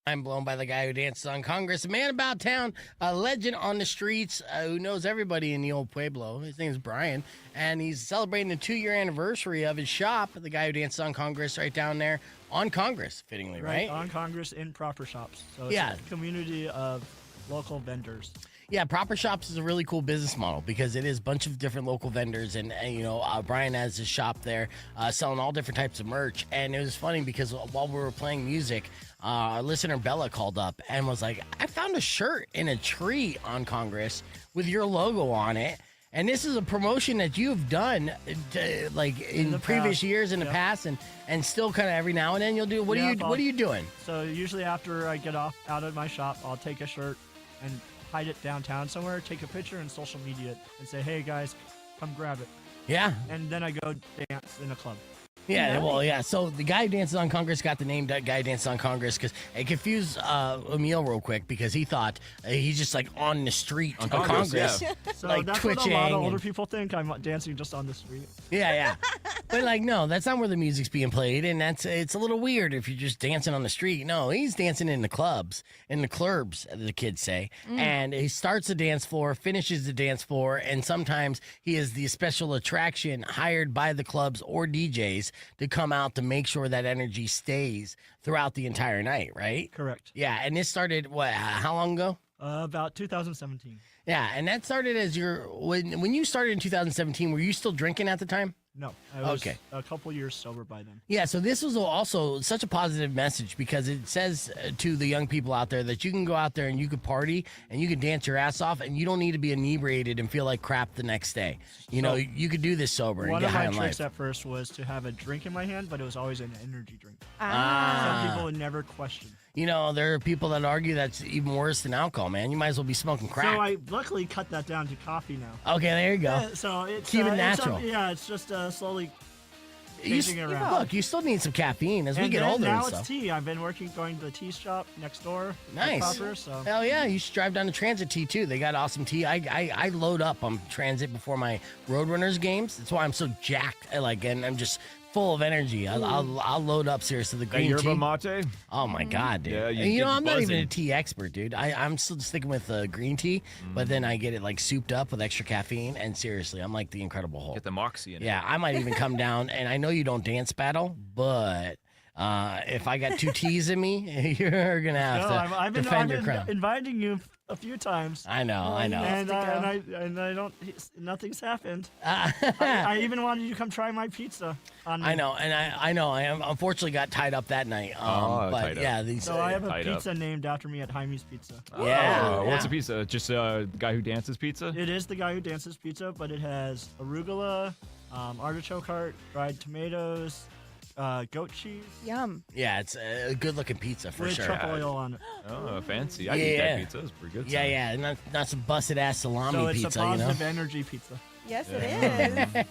I'm blown by the guy who dances on Congress, a man about town, a legend on the streets who knows everybody in the old Pueblo. His name is Brian, and he's celebrating the 2-year anniversary of his shop, the guy who dances on Congress right down there on Congress, fittingly, right? On Congress in Proper Shops. So it's a community of local vendors. Yeah, Proper Shops is a really cool business model because it is a bunch of different local vendors, and Brian has his shop there selling all different types of merch. And it was funny because while we were playing music, our listener Bella called up and was like, I found a shirt in a tree on Congress with your logo on it. And this is a promotion that you've done in previous years in the past, and still kind of every now and then you'll do. What are you doing? So usually after I get out of my shop, I'll take a shirt and hide it downtown somewhere, take a picture and social media it, and say, hey guys, come grab it. Yeah. And then I go dance in a club. Yeah, well, yeah. So the guy who dances on Congress got the name Guy Who Dances on Congress because it confused Emil real quick because he thought he's just like on the street on Congress. Yeah. So like that's twitching. what a lot of older people think. I'm dancing just on the street. Yeah. But like, no, that's not where the music's being played, and it's a little weird if you're just dancing on the street. No, he's dancing in the clubs, the kids say. And he starts the dance floor, finishes the dance floor, and sometimes he is the special attraction hired by the clubs or DJs to come out to make sure that energy stays throughout the entire night, right? Correct. Yeah, and this started, how long ago? About 2017. Yeah, and that started as when you started in 2017, were you still drinking at the time? No, I was a couple years sober by then. Yeah, so this was also such a positive message because it says to the young people out there that you can go out there and you can party and you can dance your ass off and you don't need to be inebriated and feel like crap the next day. You could do this sober and get high on life. One of my tricks at first was to have a drink in my hand, but it was always an energy drink. Ah. Some people would never question. There are people that argue that's even worse than alcohol, man. You might as well be smoking crack. So I luckily cut that down to coffee now. Okay, there you go. So it's keep it natural. It's just slowly changing around. Look, you still need some caffeine as we get older. Now it's tea. I've been going to the tea shop next door. Nice. Hell yeah, you should drive down to Transit Tea too. They got awesome tea. I load up on Transit before my Roadrunners games. That's why I'm so jacked. And I'm just full of energy. I'll load up seriously. The green tea. Yerba mate? Oh my god, dude! Yeah, I'm not even a tea expert, dude. I'm still sticking with green tea, but then I get it like souped up with extra caffeine. And seriously, I'm like the Incredible Hulk. Get the moxie in it. Yeah, I might even come down. And I know you don't dance battle, but if I got 2 teas in me, you're gonna have to defend your crown. I've been inviting you a few times. I know. And I don't. Nothing's happened. I even wanted you to come try my pizza. I know. I unfortunately got tied up that night. But yeah, so I have a pizza named after me at Jaime's Pizza. Yeah. What's a pizza? Just a guy who dances pizza? It is the guy who dances pizza, but it has arugula, artichoke heart, dried tomatoes, goat cheese. Yum. Yeah, it's a good-looking pizza for sure. With truffle oil on it. Oh, fancy. I eat that pizza. It's pretty good. Yeah. Not some busted-ass salami pizza, So it's a positive energy pizza. Yes, it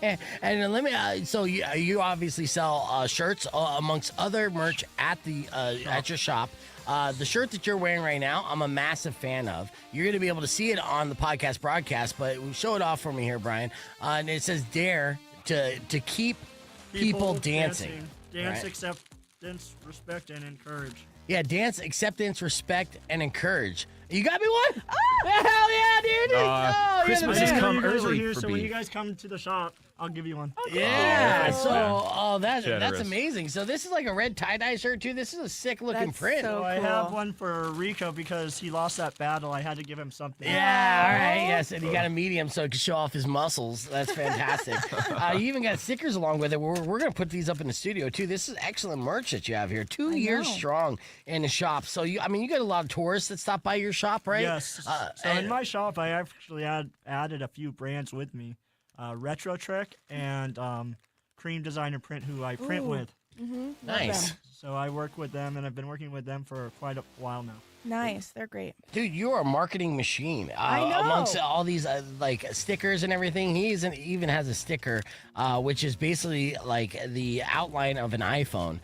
is. And let me. So you obviously sell shirts amongst other merch at your shop. The shirt that you're wearing right now, I'm a massive fan of. You're going to be able to see it on the podcast broadcast, but show it off for me here, Brian. And it says "Dare to keep people dancing." Dance, right? acceptance, respect, and encourage. Yeah, dance, acceptance, respect, and encourage. You got me one? Oh! Hell yeah, dude! Christmas has come early for So me. when you guys come to the shop, I'll give you one. Yeah. Oh, that's generous. amazing. So this is like a red tie-dye shirt too. This is a sick looking print. So I have one for Rico because he lost that battle. I had to give him something. Yeah, all right, yes, and he got a medium so he could show off his muscles. That's fantastic. You even got stickers along with it. We're going to put these up in the studio too. This is excellent merch that you have here. 2 years strong in the shop. So you got a lot of tourists that stop by your shop, right? Yes. So in my shop, I actually added a few brands with me. Retro Trick and Cream Designer Print, who I print with. Nice. So I work with them, and I've been working with them for quite a while now. Nice. They're great. Dude, you're a marketing machine. I know. Amongst all these like stickers and everything, he even has a sticker, which is basically like the outline of an iPhone,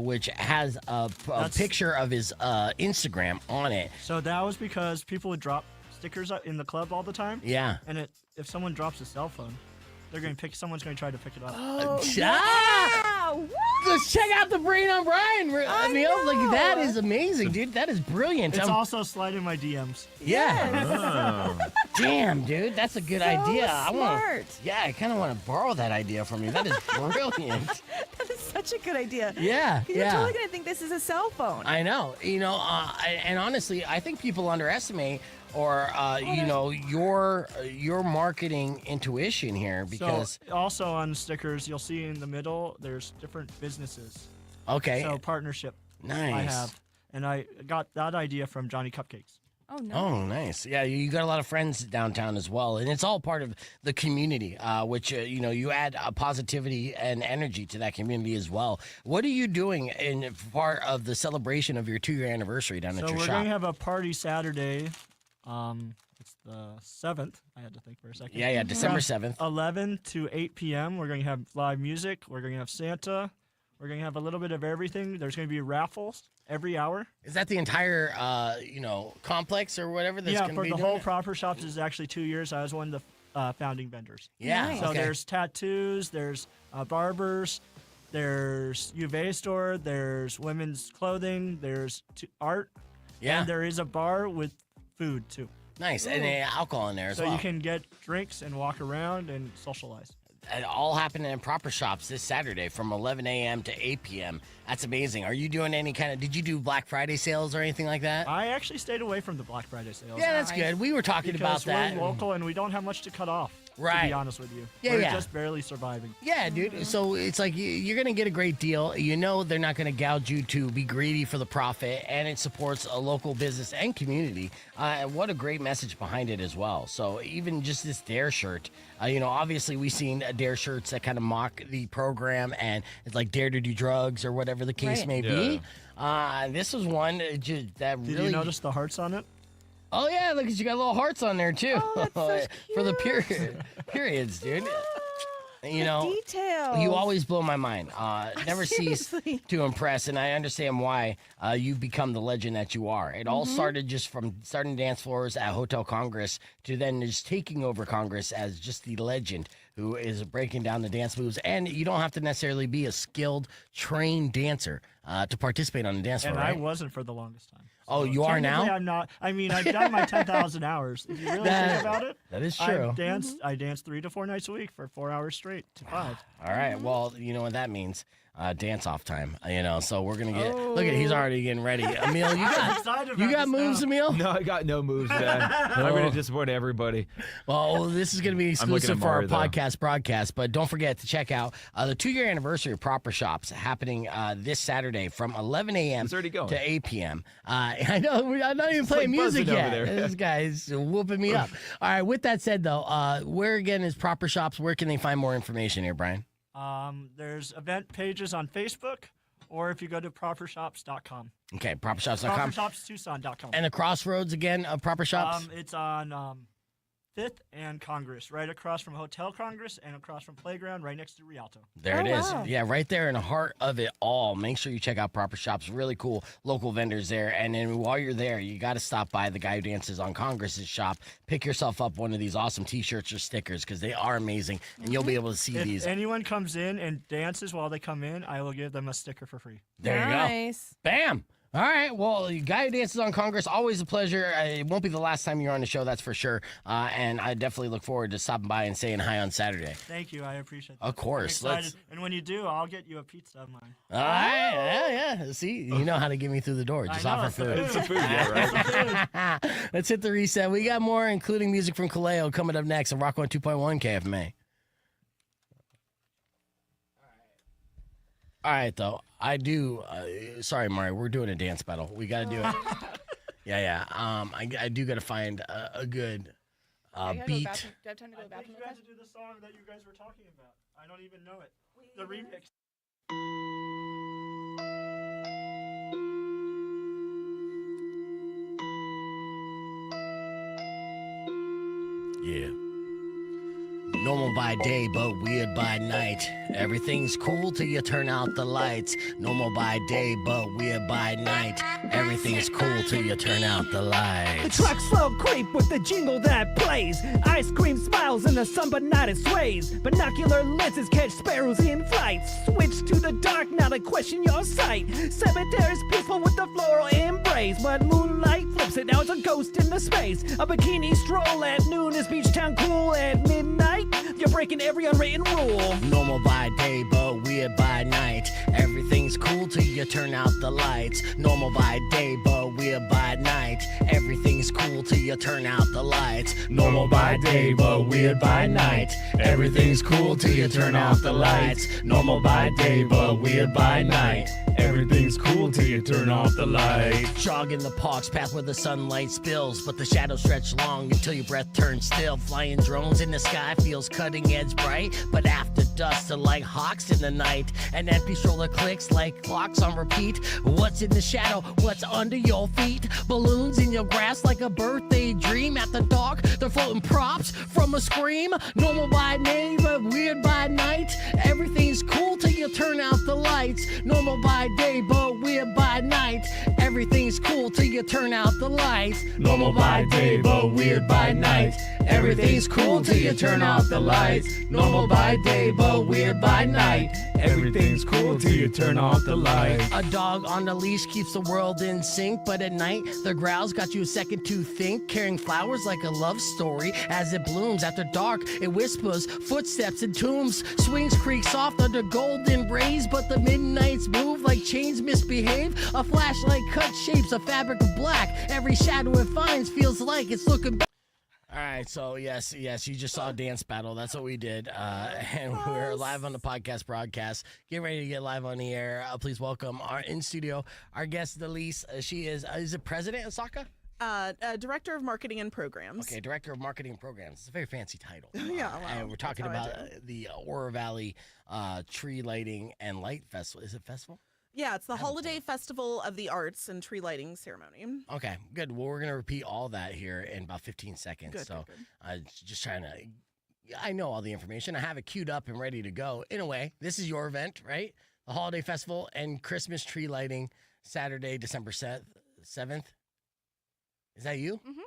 which has a picture of his Instagram on it. So that was because people would drop stickers in the club all the time. Yeah. And if someone drops a cell phone, someone's going to try to pick it up. Oh, yeah. The let's check out the Brain on Brian. Emil, like that is amazing, dude. That is brilliant. It's also slide in my DMs. Yeah. Damn, dude, that's a good idea. Smart. I kind of want to borrow that idea from you. That is brilliant. That is such a good idea. Yeah, You're totally gonna think this is a cell phone. I know. And honestly, I think people underestimate or your marketing intuition here because So also on the stickers, you'll see in the middle, there's different businesses. okay, So partnership. nice. I have, and I got that idea from Johnny Cupcakes. Oh no. Oh, nice. Yeah, you got a lot of friends downtown as well, and it's all part of the community, which you add positivity and energy to that community as well. What are you doing in part of the celebration of your 2-year anniversary down at So your we're shop? going to have a party Saturday. It's the 7th. I had to think for a second. Yeah, December 7th. 11 to 8 p.m. We're going to have live music. We're going to have Santa. We're going to have a little bit of everything. There's going to be raffles every hour. Is that the entire complex or whatever that's going to for be the doing whole it? Proper Shops is actually 2 years. I was one of the founding vendors. Yeah. Nice. So okay. there's tattoos, there's barbers, there's UV store, there's women's clothing, there's art, Yeah. and there is a bar with food too. Nice. And alcohol in there as So well. you can get drinks and walk around and socialize. It all happening in Proper Shops this Saturday from 11 a.m. to 8 p.m. That's amazing. Are you doing any did you do Black Friday sales or anything like that? I actually stayed away from the Black Friday sales. Yeah, that's Nice. good. We were talking about because that. we're local and we don't have much to cut off. To Right. be honest with you. Yeah, we're yeah. just barely surviving. Yeah, dude. So it's like you're going to get a great deal. You know they're not going to gouge you to be greedy for the profit, and it supports a local business and community. And what a great message behind it as well. So even just this Dare shirt, obviously we've seen Dare shirts that kind of mock the program, and it's like Dare to do drugs or whatever the case Right. may be. This was one that Did really. you notice the hearts on it? Oh yeah, look, you got little hearts on there too. Oh, that's so For the cute. periods, dude. The Oh, details. You always blow my mind. Never cease Seriously. to impress, and I understand why you've become the legend that you are. It all started just from starting dance floors at Hotel Congress to then just taking over Congress as just the legend who is breaking down the dance moves. And you don't have to necessarily be a skilled, trained dancer to participate on the dance floor, And I right? wasn't for the longest time. Oh, you are now? Technically, I'm not. I mean, I've done my 10,000 hours. If you really think about it, That is true. I dance 3 to 4 nights a week for 4 hours straight to 5. All right. Well, you know what that means. Dance off time. So we're gonna get. Look at he's already getting ready. Emil, you got excited about you got this moves, now. Emil? No, I got no moves, man. I'm going to disappoint everybody. Well, this is going to be I'm looking exclusive at for our Mario, though. podcast broadcast, but don't forget to check out the 2-year anniversary of Proper Shops happening this Saturday from 11 a.m. It's already going. to 8 p.m. I know, I'm not even playing like music buzzing yet. over there. This guy's whooping me up. All right, with that said, though, where again is Proper Shops? Where can they find more information here, Brian? There's event pages on Facebook, or if you go to propershops.com. Okay, propershops.com. Propershopstucson.com. And the crossroads again of Proper Shops? It's on 5th and Congress, right across from Hotel Congress and across from Playground, right next to Rialto. There it Oh, is. wow. Yeah, right there in the heart of it all. Make sure you check out Proper Shops. Really cool local vendors there. And then while you're there, you got to stop by the guy who dances on Congress's shop. Pick yourself up one of these awesome T-shirts or stickers because they are amazing, and you'll be able to see If these. anyone comes in and dances while they come in, I will give them a sticker for free. There you go. Nice. Bam. All right. Well, the guy who dances on Congress, always a pleasure. It won't be the last time you're on the show, that's for sure. And I definitely look forward to stopping by and saying hi on Saturday. Thank you. I appreciate that. Of course. I'm excited. And when you do, I'll get you a pizza of mine. All right. Yeah. See, you know how to get me through the door. Just I know, offer it's food. It's a food, yeah, right? Let's hit the reset. We got more, including music from Kaleo, coming up next on Rock 102.1 KFMA. All right, though. I do. Sorry, Mario. We're doing a dance battle. We got to do it. Yeah. I do got to find a good beat. Do I have time to go to the I bathroom? think you guys do the song that you guys were talking about. I don't even know it. The remix. Yeah. Normal by day, but weird by night. Everything's cool till you turn out the lights. Normal by day, but weird by night. Everything's cool till you turn out the The lights. truck slow creep with the jingle that plays. Ice cream smiles in the sun, but not it sways. Binocular lenses catch sparrows in flight. Switch to the dark, now they question your sight. Cemetery's peaceful with the floral embrace, but moonlight flips it, now it's a ghost in the space. A bikini stroll at noon is beach town cool. At midnight, you're breaking every unwritten rule. Normal by day, but weird by night. Everything's cool till you turn out the lights. Normal by day, but weird by night. Everything's cool till you turn out the lights. Normal by day, but weird by night. Everything's cool till you turn out the lights. Normal by day, but weird by night. Everything's cool till you turn off the light. Jog in the park's path where the sunlight spills, but the shadows stretch long until your breath turns still. Flying drones in the sky feels cutting edge bright, but after dusk are like hawks in the night. An empty stroller clicks like clocks on repeat. What's in the shadow? What's under your feet? Balloons in your grass like a birthday dream. At the dark, they're floating props from a scream. Normal by day, but weird by night. Everything's cool till you turn out the lights. Normal by day, but weird by night. Everything's cool till you turn out the lights. Normal by day, but weird by night. Everything's cool till you turn out the lights. Normal by day, but weird by night. Everything's cool till you turn off the lights. A dog on a leash keeps the world in sync, but at night, the growls got you a second to think. Carrying flowers like a love story as it blooms. After dark, it whispers, footsteps in tombs. Swings creak soft under golden rays, but the midnights move like chains misbehave. A flashlight cut shapes a fabric of black. Every shadow it finds feels like it's looking back. All right, so yes, you just saw a dance battle. That's what we did, and we're live on the podcast broadcast. Get ready to get live on the air. Please welcome our in studio, our guest, Delise. She is it president of SACA? Director of Marketing and Programs. Okay, Director of Marketing and Programs. It's a very fancy title. Yeah, wow. And we're talking That's how about I do it. the Aurora Valley Tree Lighting and Light Festival. Is it festival? Yeah, it's the Holiday Festival of the Arts and Tree Lighting Ceremony. Okay, good. Well, we're going to repeat all that here in about 15 seconds. Good, so good. just trying to, I know all the information. I have it queued up and ready to go. In a way, this is your event, right? The Holiday Festival and Christmas Tree Lighting, Saturday, December 7th. Is that you? Mm-hmm.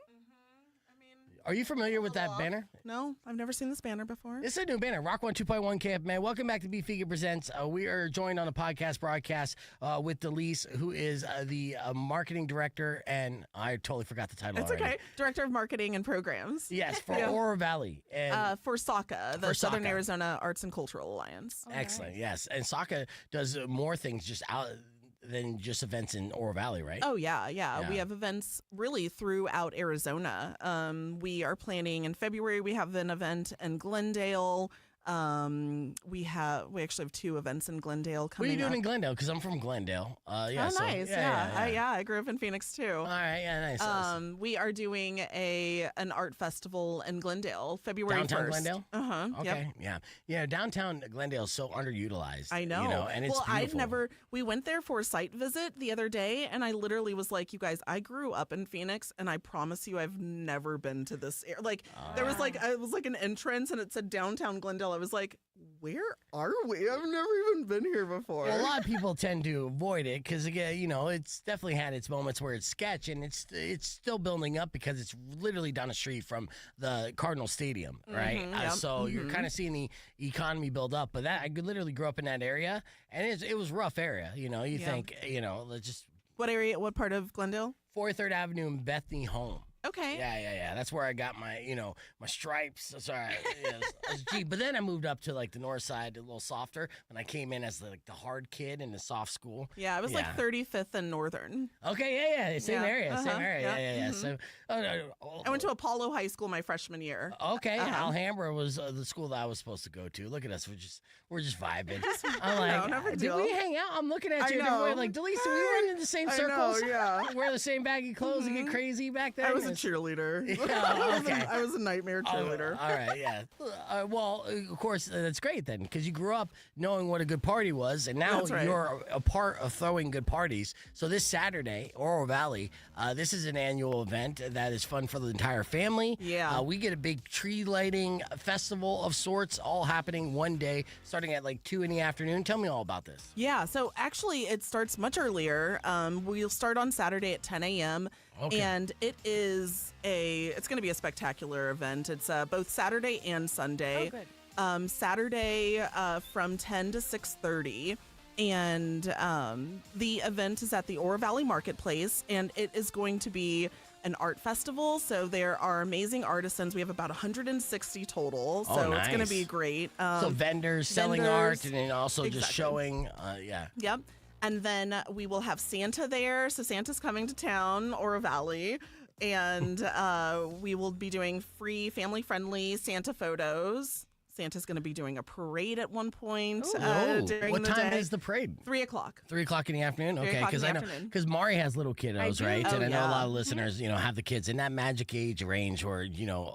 Are you familiar with that banner? No, I've never seen this banner before. This is a new banner, Rock 1 2.1 Camp, man. Welcome back to Beefeager Presents. We are joined on a podcast broadcast with Delise, who is the marketing director, and I totally forgot the title It's already. okay. Director of Marketing and Programs. Yes, for Yeah. Aurora Valley. And For SACA, the For Southern SACA. Arizona Arts and Cultural Alliance. excellent, yes. And SACA does more things just out than just events in Aurora Valley, right? Oh, yeah. Yeah. We have events really throughout Arizona. We are planning in February, we have an event in Glendale. We actually have two events in Glendale What are coming you doing up. in Glendale? Because I'm from Glendale. Yeah, Oh, so- nice. Yeah. I grew up in Phoenix too. All right, yeah, nice. We are doing an art festival in Glendale, February 1st. Downtown Glendale? Uh-huh. Okay, Yep. yeah. Downtown Glendale is so underutilized. I know. You know, and it's well, beautiful. we went there for a site visit the other day, and I literally was like, you guys, I grew up in Phoenix, and I promise you I've never been to this area. Like, there was it was like an entrance, and it said downtown Glendale. I was like, where are we? I've never even been here before. Well, a lot of people tend to avoid it because, again, you know, it's definitely had its moments where it's sketch, and it's still building up because it's literally down the street from the Cardinal Stadium, right? Yep, So you're kind of seeing the economy build up. But I literally grew up in that area, and it was a rough area. You know, you Yeah. think, you know, let's just What area? What part of Glendale? 43rd Avenue and Bethany home. Okay. Yeah. That's where I got my, my stripes. Sorry, as Jeep. But then I moved up to like the north side, a little softer. When I came in as the hard kid in the soft school. Yeah, it was like 35th and Northern. Okay, yeah, same Yeah, area, same uh-huh, area. yeah, Yeah. mhm. So, I went to Apollo High School my freshman year. Okay, Uh-huh. Alhambra was the school that I was supposed to go to. Look at us, we're just vibing. I'm like, no big did deal. we hang out? I'm looking at I you, know. like, Delise, do we run in the same I know, circles? yeah. Wear the same baggy clothes and get crazy back there. I was a cheerleader. Yeah, okay. I was a nightmare cheerleader. Oh, all right, yeah. Well, of course, that's great then, because you grew up knowing what a good party was, and now That's right. you're a part of throwing good parties. So this Saturday, Aurora Valley, this is an annual event that is fun for the entire family. Yeah. We get a big tree lighting festival of sorts, all happening one day, starting at like 2 in the afternoon. Tell me all about this. Yeah, so actually it starts much earlier. We'll start on Saturday at 10 a.m. Okay. And it's going to be a spectacular event. It's both Saturday and Sunday. Oh, good. Saturday from 10 to 6:30. And the event is at the Oro Valley Marketplace, and it is going to be an art festival. So there are amazing artisans. We have about 160 total. So it's going to be great. So vendors selling art and then also just Exactly. showing. Yep. And then we will have Santa there. So Santa's coming to town, Oro Valley. And we will be doing free family-friendly Santa photos. Santa's going to be doing a parade at one point during what the time day. is the parade? 3 o'clock. 3 o'clock in the afternoon. 3 Okay, o'clock in because the I know afternoon. because Mari has little kiddos, right? do. And Oh, I know a lot yeah. of listeners, have the kids, and that magic age range, where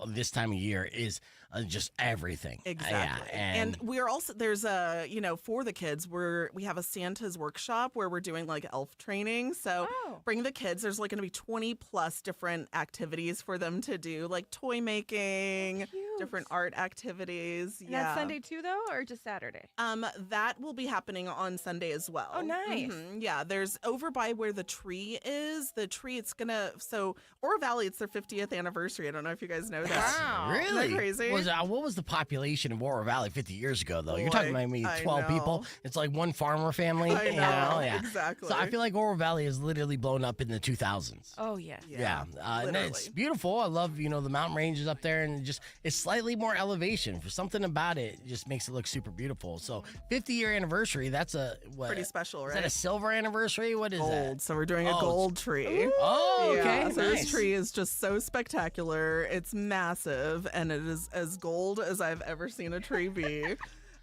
this time of year is just everything. Exactly. Yeah, and we're also there's a for the kids we have a Santa's workshop where we're doing like elf training. So bring the kids. There's like going to be 20 plus different activities for them to do, like toy making, different art activities. And that's Sunday too, though, or just Saturday? That will be happening on Sunday as well. Oh, nice. Yeah, there's over by where the tree is. The tree, so Oro Valley, it's their 50th anniversary. I don't know if you guys know that. Wow. Really? Isn't that crazy? What was the population of Oro Valley 50 years ago, though? You're Boy, talking about maybe I 12 people. know. It's like one farmer family. I know, Yeah. exactly. So I feel like Oro Valley has literally blown up in the 2000s. Oh, yes. Yeah, and it's literally. beautiful. I love the mountain ranges up there, and it's slightly more elevation. For something about it, just makes it look super beautiful. So 50-year anniversary. That's Pretty special, Is right? that a silver anniversary? What is Gold. that? So we're doing a Oh, gold tree. Oh, okay, Yeah, so nice. this tree is just so spectacular. It's massive, and it is as gold as I've ever seen a tree be.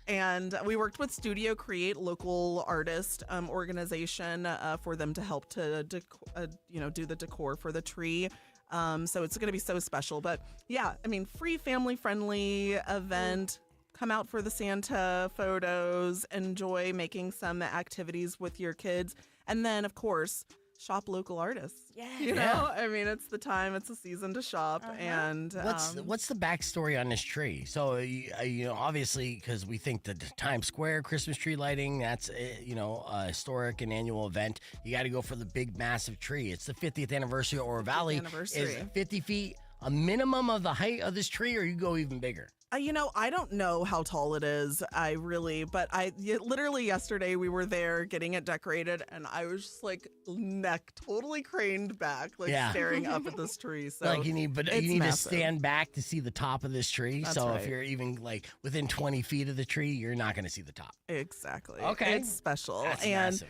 And we worked with Studio Create, local artist organization, for them to help to do the decor for the tree. So it's going to be so special. But yeah, I mean, free family-friendly event. Come out for the Santa photos, enjoy making some activities with your kids, and then, of course, shop local artists. Yes. You know, I mean, it's the time, it's the season to shop. And What's the backstory on this tree? So obviously, because we think the Times Square Christmas tree lighting, that's a historic and annual event. You got to go for the big, massive tree. It's the 50th anniversary of Oro Valley. anniversary. Is 50 feet a minimum of the height of this tree, or you go even bigger? I don't know how tall it is. Literally yesterday we were there getting it decorated, and I was just like neck totally craned back, staring up at this tree. So you need to massive. stand back to see the top of this tree. That's so right. if you're even like within 20 feet of the tree, you're not going to see the top. Exactly. Okay. It's special. That's and massive.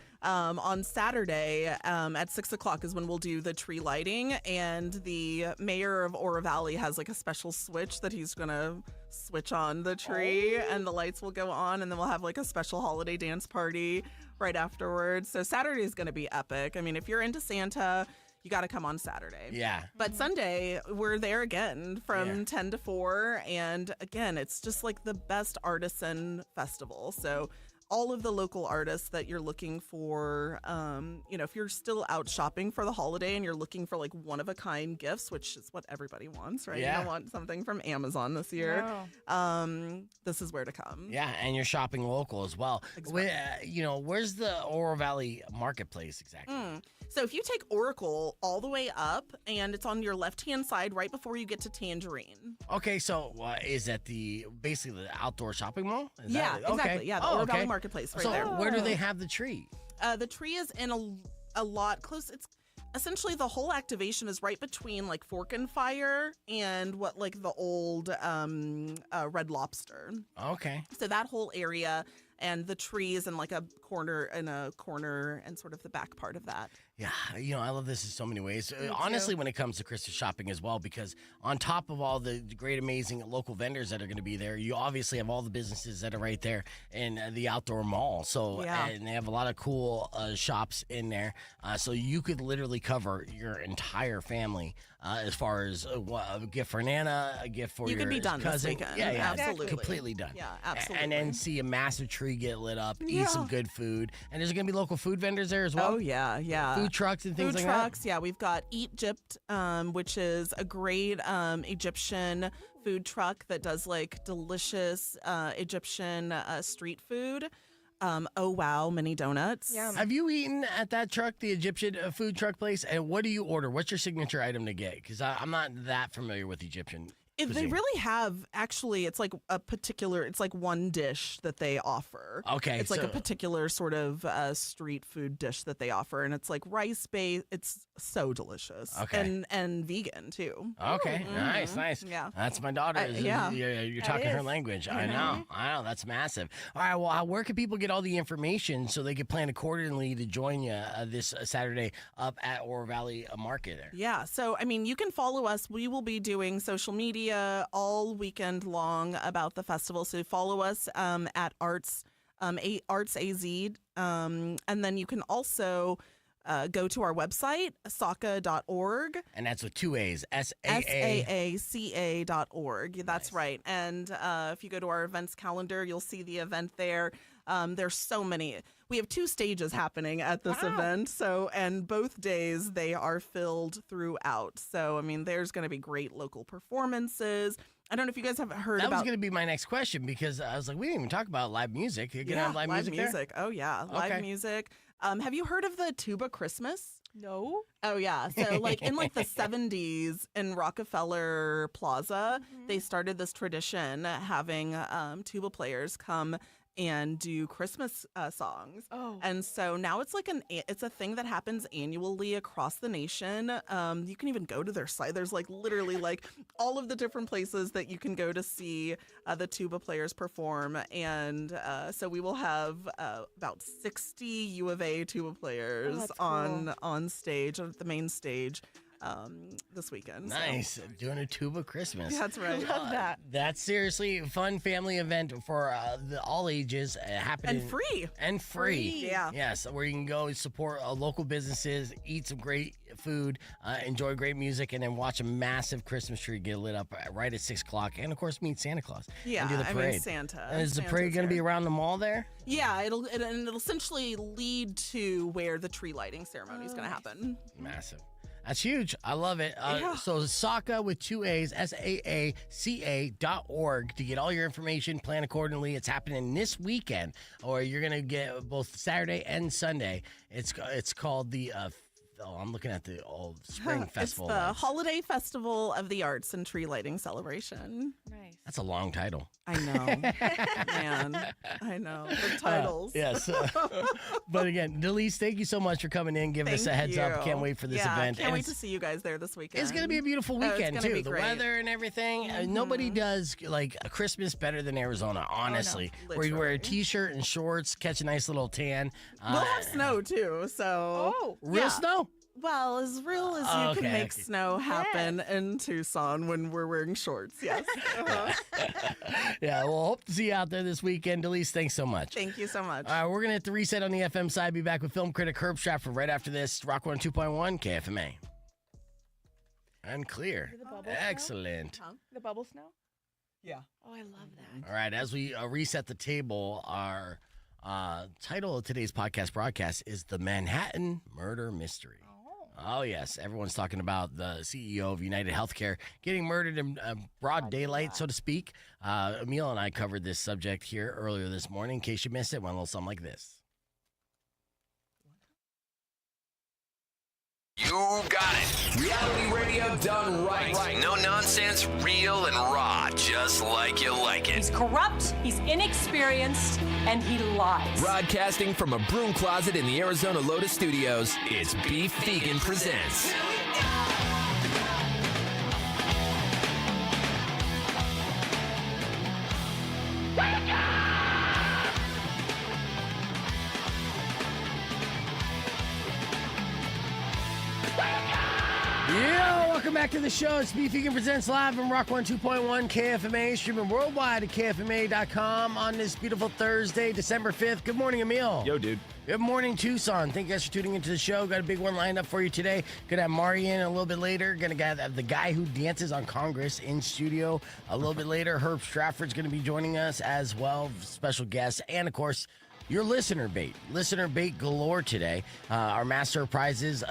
on Saturday at 6 o'clock is when we'll do the tree lighting, and the mayor of Oro Valley has like a special switch that he's gonna switch on the tree, and the lights will go on, and then we'll have like a special holiday dance party right afterwards. So Saturday is gonna be epic. I mean, if you're into Santa, you got to come on Saturday. Yeah. But Sunday, we're there again from Yeah. 10 to 4. And again, it's just like the best artisan festival. So all of the local artists that you're looking for, if you're still out shopping for the holiday and you're looking for like one-of-a-kind gifts, which is what everybody wants, right? Yeah. You don't want something from Amazon this year. This is where to come. Yeah, and you're shopping local as well. Exactly. Where's the Oro Valley Marketplace exactly? So if you take Oracle all the way up, and it's on your left-hand side right before you get to Tangerine. Okay, so is that basically the outdoor shopping mall? Is Yeah, that it? exactly. Okay. Yeah, the Oh, Oro okay. Valley Marketplace right so there. where do they have the tree? The tree is in a lot close. It's essentially the whole activation is right between like Fork and Fire and what like the old Red Lobster. Okay. So that whole area, and the trees and like a corner and sort of the back part of that. Yeah, I love this in so many ways. Honestly, when it comes to Christmas shopping as well, because on top of all the great, amazing local vendors that are going to be there, you obviously have all the businesses that are right there in the outdoor mall. So, Yeah. and they have a lot of cool shops in there. So you could literally cover your entire family as far as a gift for Nana, a gift for You your could be done this cousin. weekend. Yeah, Absolutely. completely done. Yeah, absolutely. And then see a massive tree get lit up, eat some good food, and there's going to be local food vendors there as well. Oh yeah. Food trucks and things Food like trucks, yeah. We've got Egypt, which is a great Egyptian food truck that does like delicious Egyptian street food. Oh wow, mini donuts. Yum. that. Have you eaten at that truck, the Egyptian food truck place? And what do you order? What's your signature item to get? Because I'm not that familiar with Egyptian. They cuisine? really have, actually, it's like it's like one dish that they offer. Okay, It's like so- a particular sort of street food dish that they offer, and it's like rice-based. It's so delicious. Okay. And vegan, too. Okay, nice. Yeah. That's my daughter. yeah. You're talking her language. I know. That's massive. All right, well, where can people get all the information so they can plan accordingly to join you this Saturday up at Oro Valley Market there? Yeah, so I mean, you can follow us. We will be doing social media all weekend long about the festival. So follow us at Arts AZ, and then you can also go to our website, saka.org. And that's with 2 A's, SAACA.org. That's right. And if you go to our events calendar, you'll see the event there. There's so many. We have 2 stages happening at this event. And both days they are filled throughout. So, I mean, there's going to be great local performances. I don't know if you guys have heard That about. was going to be my next question because I was like, we didn't even talk about live music. You're going to have live music there? Oh, yeah. Live Okay. music. Have you heard of the Tuba Christmas? No. Oh, yeah. So, like, in, like, the 70s in Rockefeller Plaza, they started this tradition having tuba players come and do Christmas songs. Oh. And so now it's like it's a thing that happens annually across the nation. You can even go to their site. There's like literally like all of the different places that you can go to see the tuba players perform. And so we will have about 60 U of A tuba players that's cool. on stage, at the main stage. This weekend. so. Nice. Doing a tuba Christmas. That's right. Love that. That's seriously a fun family event for all ages happening. And free. And free. Yeah. Yes, where you can go support local businesses, eat some great food, enjoy great music, and then watch a massive Christmas tree get lit up right at 6 o'clock. And, of course, meet Santa Claus. Yeah, And do the I parade. mean Santa. And is the Santa's parade going to be here. around the mall there? Yeah, it'll essentially lead to where the tree lighting ceremony is going to happen. Massive. That's huge. I love it. Yeah. So Saka with 2 A's, SAACA.org to get all your information, plan accordingly. It's happening this weekend, or you're going to get both Saturday and Sunday. It's called the, I'm looking at the old spring festival. It's the Holiday Festival of the Arts and Tree Lighting Celebration. Nice. That's a long title. I know. Man, I know. The titles. Yes. But again, Delise, thank you so much for coming in, giving us a heads up. Can't wait for this event. Can't And wait to see you guys there this weekend. It's going to be a beautiful Oh, it's weekend, gonna too. be The great. weather and everything. Nobody does like a Christmas better than Arizona, honestly. Where you wear a Literally. T-shirt and shorts, catch a nice little tan. We'll have snow too, so. Oh. Real yeah. snow? Well, as real as you can make snow happen in Tucson when we're wearing shorts. Yes. Yeah, well, hope to see you out there this weekend. Delise, thanks so much. Thank you so much. All right, we're going to hit the reset on the FM side. Be back with film critic Herb Stratford right after this. Rock 102.1 KFMA. Unclear. The bubble snow? Excellent. The bubble snow? Yeah. Oh, I love that. All right, as we reset the table, our title of today's podcast broadcast is The Manhattan Murder Mystery. Oh, yes. Everyone's talking about the CEO of UnitedHealthcare getting murdered in broad daylight, so to speak. Emil and I covered this subject here earlier this morning. In case you missed it, went a little something like this. You got it. Reality radio done right. No nonsense, real and raw, just like you like it. He's corrupt, he's inexperienced, and he lies. Broadcasting from a broom closet in the Arizona Lotus Studios, it's Beef Vegan Presents. Yeah, welcome back to the show. It's Beef Vegan Presents live from Rock 102.1 KFMA, streaming worldwide at KFMA.com on this beautiful Thursday, December 5th. Good morning, Emil. Yo, dude. Good morning, Tucson. Thank you guys for tuning into the show. Got a big one lined up for you today. Gonna have Mari in a little bit later. Gonna have the guy who dances on Congress in studio a little bit later. Herb Stratford's gonna be joining us as well, special guest, and of course, your listener bait galore today. Our Master of Prizes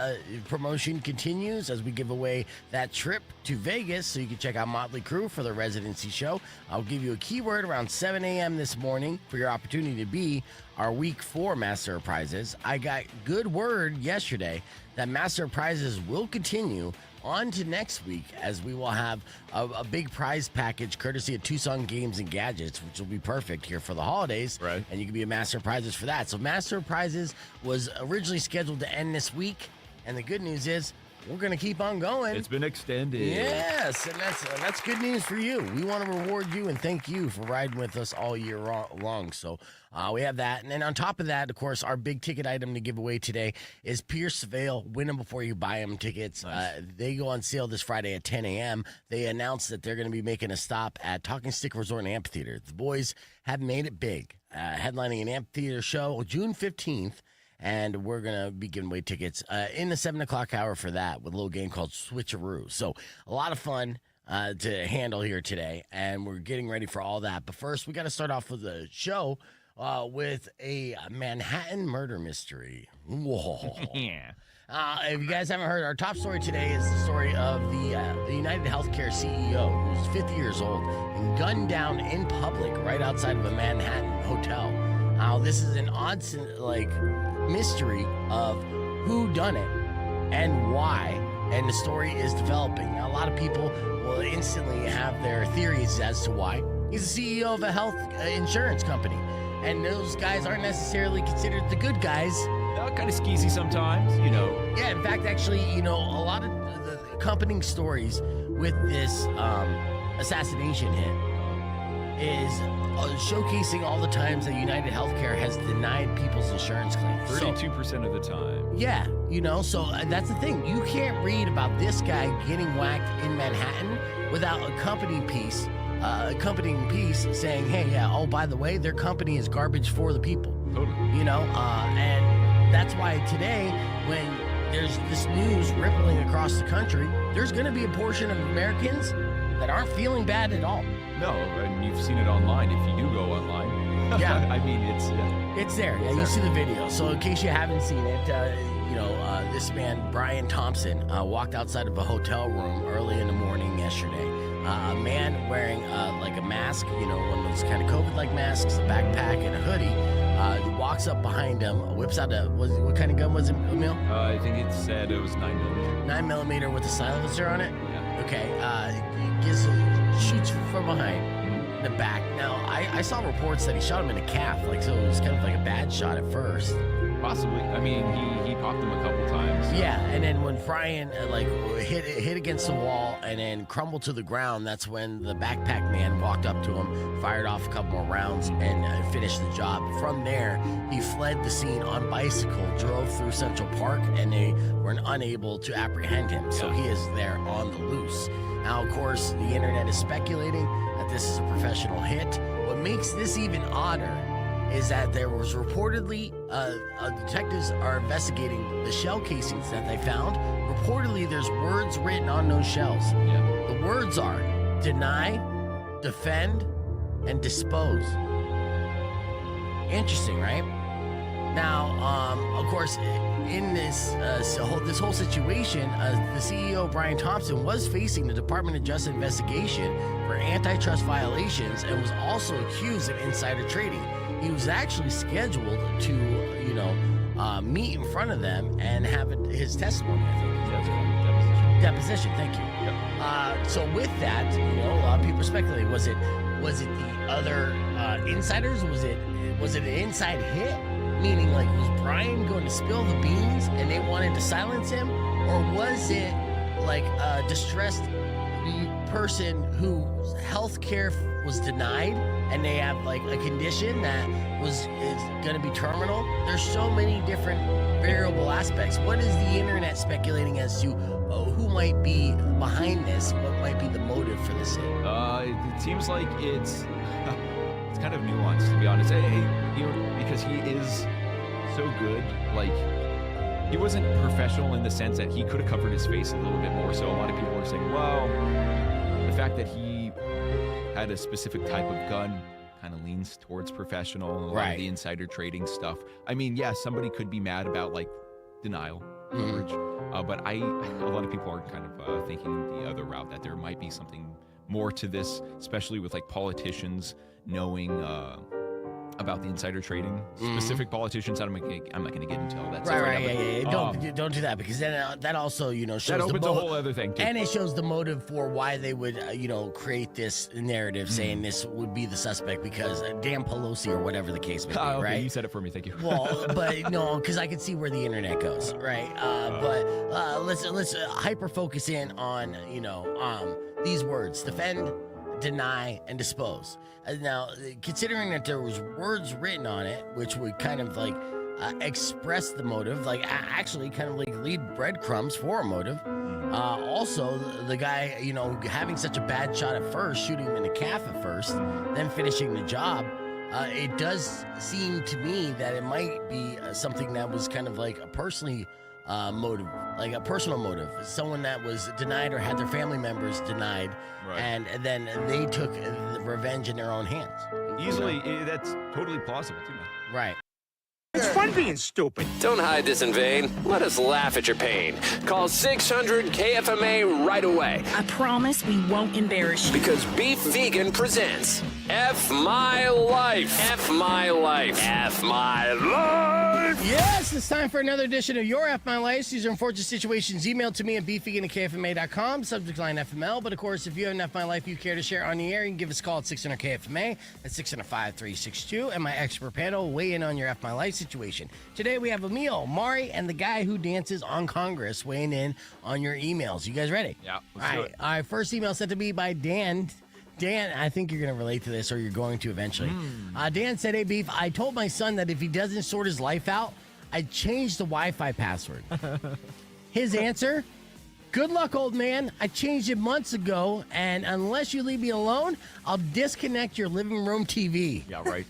promotion continues as we give away that trip to Vegas, so you can check out Motley Crue for the residency show. I'll give you a keyword around 7 a.m. this morning for your opportunity to be our Week 4 Master of Prizes. I got good word yesterday that Master of Prizes will continue on to next week, as we will have a big prize package courtesy of Tucson Games and Gadgets, which will be perfect here for the holidays. Right. And you can be a Master of Prizes for that. So Master of Prizes was originally scheduled to end this week. And the good news is we're going to keep on going. It's been extended. Yes, and that's good news for you. We want to reward you and thank you for riding with us all year long. So we have that. And then on top of that, of course, our big ticket item to give away today is Pierce Vale. Win them before you buy them tickets. Nice. They go on sale this Friday at 10 a.m. They announced that they're going to be making a stop at Talking Stick Resort and Amphitheater. The boys have made it big, headlining an amphitheater show June 15th. And we're going to be giving away tickets in the 7 o'clock hour for that with a little game called Switcharoo. So a lot of fun to handle here today, and we're getting ready for all that. But first, we got to start off with the show with a Manhattan murder mystery. Whoa. Yeah. If you guys haven't heard, our top story today is the story of the UnitedHealthcare CEO, who's 50 years old, and gunned down in public right outside of a Manhattan hotel. Now, this is an odd, mystery of who done it and why, and the story is developing. Now, a lot of people will instantly have their theories as to why. He's the CEO of a health insurance company, and those guys aren't necessarily considered the good guys. Kind of skeezy sometimes, you know. Yeah, in fact, actually, a lot of the accompanying stories with this assassination hit is showcasing all the times that UnitedHealthcare has denied people's insurance claims. 32% of the time. Yeah, so that's the thing. You can't read about this guy getting whacked in Manhattan without a accompanying piece saying, hey, yeah, oh, by the way, their company is garbage for the people. Totally. And that's why today, when there's this news rippling across the country, there's going to be a portion of Americans that aren't feeling bad at all. No, and you've seen it online. If you do go online, Yeah. I mean, it's there. Yeah, you see the video. So in case you haven't seen it, this man, Brian Thompson, walked outside of a hotel room early in the morning yesterday. A man wearing a mask, one of those kind of COVID-like masks, a backpack, and a hoodie, walks up behind him, whips out what kind of gun was it, Emil? I think it said it was 9mm. 9mm with a silencer on it? Yeah. Okay, shoots from behind in the back. Now, I saw reports that he shot him in the calf, so it was kind of like a bad shot at first. Possibly. I mean, he popped him a couple times. So. Yeah, and then when Brian hit against the wall and then crumbled to the ground, that's when the backpack man walked up to him, fired off a couple more rounds, and finished the job. From there, he fled the scene on bicycle, drove through Central Park, and they were unable to apprehend him. So he is there on the loose. Now, of course, the internet is speculating that this is a professional hit. What makes this even odder is that there was reportedly, detectives are investigating the shell casings that they found. Reportedly, there's words written on those shells. Yeah. The words are deny, defend, and dispose. Interesting, right? Now, of course, in this whole situation, the CEO, Brian Thompson, was facing the Department of Justice investigation for antitrust violations and was also accused of insider trading. He was actually scheduled to, meet in front of them and have his testimony, I think. Yeah, it's called Deposition, thank you. Yep. So with that, a lot of people speculate, was it the other insiders? Was it an inside hit? Meaning, was Brian going to spill the beans and they wanted to silence him? Or was it like a distressed person whose health care was denied and they have a condition that is going to be terminal? There's so many different variable aspects. What is the internet speculating as to who might be behind this? What might be the motive for this hit? It seems like it's kind of nuanced, to be honest. Because he is so good, he wasn't professional in the sense that he could have covered his face a little bit more. So a lot of people were saying, well, the fact that he had a specific type of gun kind of leans towards professional, and a lot of the insider trading stuff. I mean, yeah, somebody could be mad about denial coverage, but a lot of people are kind of thinking the other route, that there might be something more to this, especially with politicians knowing about the insider trading. Specific politicians, I'm not going to get into all that stuff Right, now, but, Don't do that, because then that also, shows that opens the a whole other thing, too. and it shows the motive for why they would, create this narrative saying this would be the suspect because Dan Pelosi or whatever the case may be, Okay, right? you said it for me. Thank you. Well, but no, because I can see where the internet goes, right? But let's hyper focus in on these words: defend, deny, and dispose. Now, considering that there was words written on it, which would kind of express the motive, actually kind of lead breadcrumbs for a motive. Also, the guy, having such a bad shot at first, shooting him in the calf at first, then finishing the job. It does seem to me that it might be something that was kind of a personally motive, like a personal motive. Someone that was denied or had their family members denied, and then they took the revenge in their own hands. Easily, that's totally plausible, too, man. Right. It's fun being stupid. Don't hide this in vain. Let us laugh at your pain. Call 600-KFMA right away. I promise we won't embarrass you. Because Beef Vegan presents F My Life. F My Life. F My Life. Yes, it's time for another edition of Your F My Life. These are unfortunate situations emailed to me at beefvegan@kfma.com. Subject line FML. But of course, if you have an F My Life you care to share on the air, you can give us a call at 600-KFMA. That's 605-362. And my expert panel will weigh in on your F My Life situation. Today we have Emil, Mari, and the guy who dances on Congress weighing in on your emails. You guys ready? Yeah, All let's do it. All right, first email sent to me by Dan. Dan, I think you're going to relate to this, or you're going to eventually. Dan said, hey, Beef, I told my son that if he doesn't sort his life out, I'd change the Wi-Fi password. His answer, good luck, old man. I changed it months ago, and unless you leave me alone, I'll disconnect your living room TV. Yeah, right.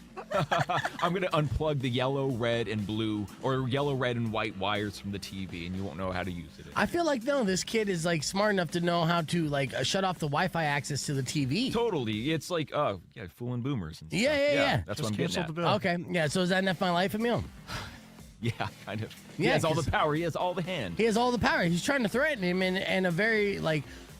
I'm going to unplug the yellow, red, and blue, or yellow, red, and white wires from the TV, and you won't know how to use it. I feel like, no, this kid is, smart enough to know how to, shut off the Wi-Fi access to the TV. Totally. It's fooling boomers. And stuff. Yeah. That's Just what I'm cancel getting the at. bill. Okay, yeah, so is that enough my life, Emil? Yeah, kind of. He Yeah, has all 'cause- the power. He has all the hand. He has all the power. He's trying to threaten him in a very,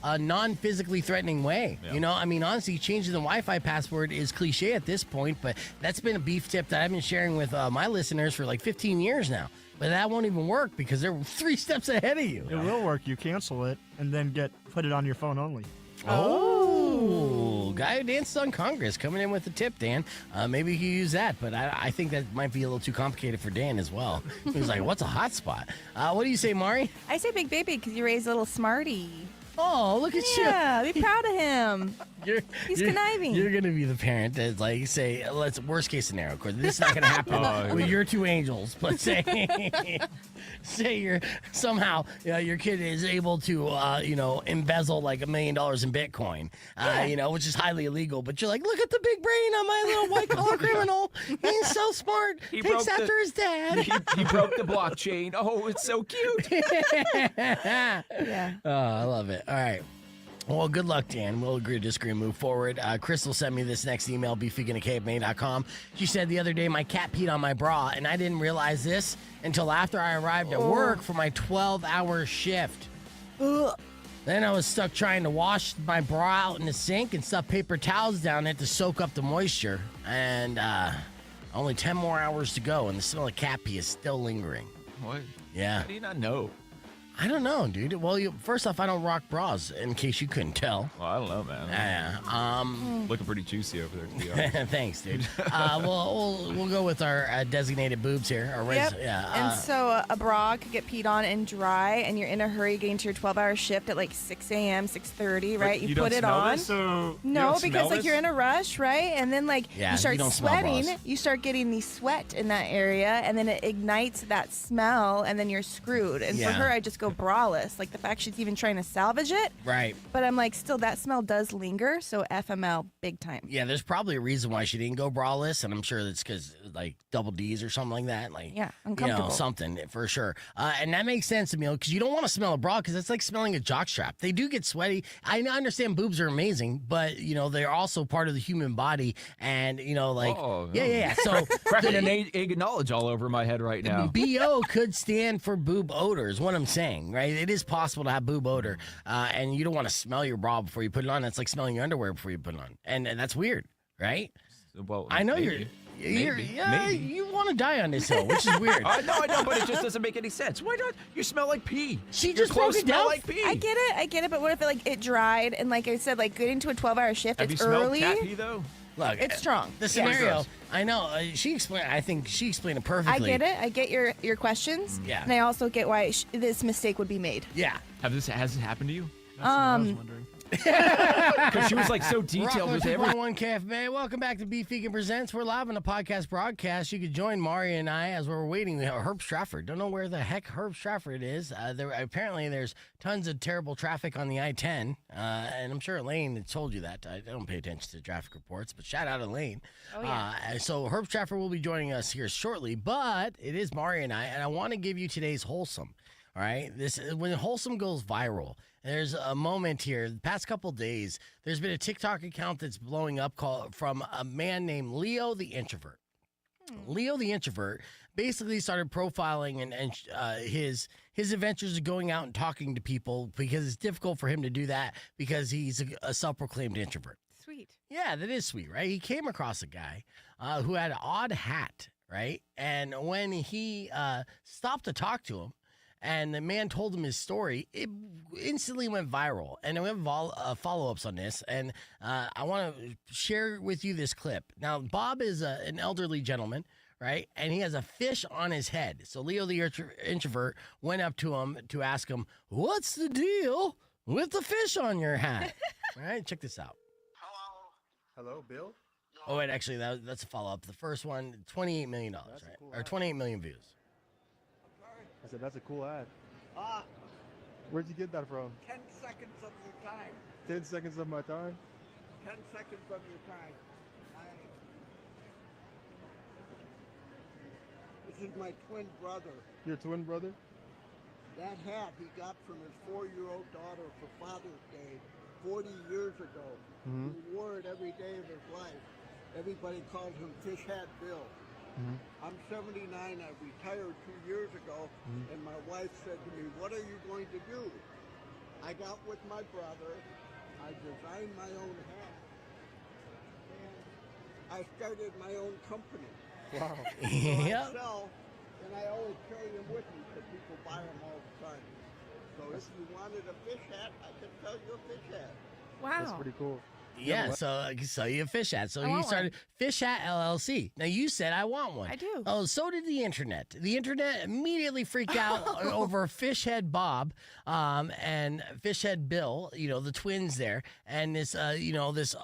a non-physically threatening way. Yeah. Honestly, changing the Wi-Fi password is cliche at this point, but that's been a beef tip that I've been sharing with my listeners for 15 years now. But that won't even work because they're 3 steps ahead of you. It will work. You cancel it and then put it on your phone only. Oh, guy who dances on Congress coming in with a tip, Dan. Maybe you use that, but I think that might be a little too complicated for Dan as well. He's like, what's a hotspot? What do you say, Mari? I say big baby because you raised a little smarty. Oh, look at you. Yeah, be proud of him. He's conniving. You're going to be the parent that's say, worst case scenario. Of course, this is not going to happen with your 2 angels, but say you're somehow your kid is able to embezzle $1 million in Bitcoin, which is highly illegal. But you're like, look at the big brain on my little white collar criminal. He's so smart. Takes after his dad. He broke the blockchain. Oh, it's so cute. Yeah. Oh, I love it. All right. Well, good luck, Dan. We'll agree to disagree and move forward. Crystal sent me this next email, beefvegan@kfma.com. She said the other day my cat peed on my bra, and I didn't realize this until after I arrived at work for my 12-hour shift. Then I was stuck trying to wash my bra out in the sink and stuff paper towels down it to soak up the moisture. And only 10 more hours to go, and the smell of cat pee is still lingering. What? Yeah. How do you not know? I don't know, dude. Well, first off, I don't rock bras, in case you couldn't tell. Well, I don't know, man. Yeah. Looking pretty juicy over there, to be honest. Thanks, dude. We'll go with our designated boobs here. Yep. Yeah. And so a bra could get peed on and dry, and you're in a hurry getting to your 12-hour shift at 6 a.m., 6:30, right? You You don't put it smell on. this? So No, because you're in a rush, right? And then Yeah, you start you don't smell sweating, bras. you start getting the sweat in that area, and then it ignites that smell, and then you're screwed. And Yeah. for her, I just go braless. The fact she's even trying to salvage it. Right. But I'm still that smell does linger, so FML big time. Yeah, there's probably a reason why she didn't go braless, and I'm sure that's because double D's or something like that. Uncomfortable. Something for sure. And that makes sense, Emil, because you don't want to smell a bra because it's like smelling a jockstrap. They do get sweaty. I understand boobs are amazing, but they're also part of the human body, and yeah. So cracking an egg of knowledge all over my head right now. BO could stand for boob odor, is what I'm saying, right? It is possible to have boob odor, and you don't want to smell your bra before you put it on. That's like smelling your underwear before you put it on, and that's weird, right? Well, I know maybe. Maybe. You want to die on this hill, which is weird. I know, but it just doesn't make any sense. Why not? You smell like pee. She Your just broke clothes it smell down. like pee. I get it, but what if it dried and like I said, like getting to a 12-hour shift, Have it's you smelled early. cat pee though? Look, It's strong. The Yes. scenario, I know. She explained. I think she explained it perfectly. I get it. I get your questions. Yeah. And I also get why this mistake would be made. Yeah. Has this happened to you? That's what I was wondering. Because she was like so detailed with everything. 1 KFMA. Welcome back to Beef Vegan Presents. We're live on the podcast broadcast. You can join Mari and I as we're waiting. We have Herb Stratford. Don't know where the heck Herb Stratford is. Apparently, there's tons of terrible traffic on the I-10, and I'm sure Elaine had told you that. I don't pay attention to traffic reports, but shout out Elaine. Oh, yeah. So Herb Stratford will be joining us here shortly, but it is Mari and I want to give you today's Wholesome. All right, when Wholesome goes viral. There's a moment here. The past couple days, there's been a TikTok account that's blowing up from a man named Leo the Introvert. Leo the Introvert basically started profiling and his adventures of going out and talking to people because it's difficult for him to do that because he's a self-proclaimed introvert. Sweet. Yeah, that is sweet, right? He came across a guy who had an odd hat, right? And when he stopped to talk to him, and the man told him his story, it instantly went viral. And we have follow-ups on this, and I want to share with you this clip. Now, Bob is an elderly gentleman, right? And he has a fish on his head. So Leo the Introvert went up to him to ask him, what's the deal with the fish on your hat? All right, check this out. Hello, Bill? Oh, wait, actually, that's a follow-up. The first one, $28 million, right? Cool or 28 million views. I said, that's a cool ad. Where'd you get that from? 10 seconds of your time. 10 seconds of my time? 10 seconds of your time. This is my twin brother. Your twin brother? That hat he got from his 4-year-old daughter for Father's Day 40 years ago. Mhm. He wore it every day of his life. Everybody calls him Fish Hat Bill. I'm 79. I retired 2 years ago, and my wife said to me, what are you going to do? I got with my brother. I designed my own hat, and I started my own company. Wow. So I sell, and I always carry them with me because people buy them all the time. So if you wanted a fish hat, I could sell you a fish hat. Wow. That's pretty cool. Yeah, so I can sell you a fish hat. So I he want started Fish Hat LLC. Now you said I want one. I do. Oh, so did the internet. The internet immediately freaked out over Fish Head Bob and Fish Head Bill. You know, the twins there, and this this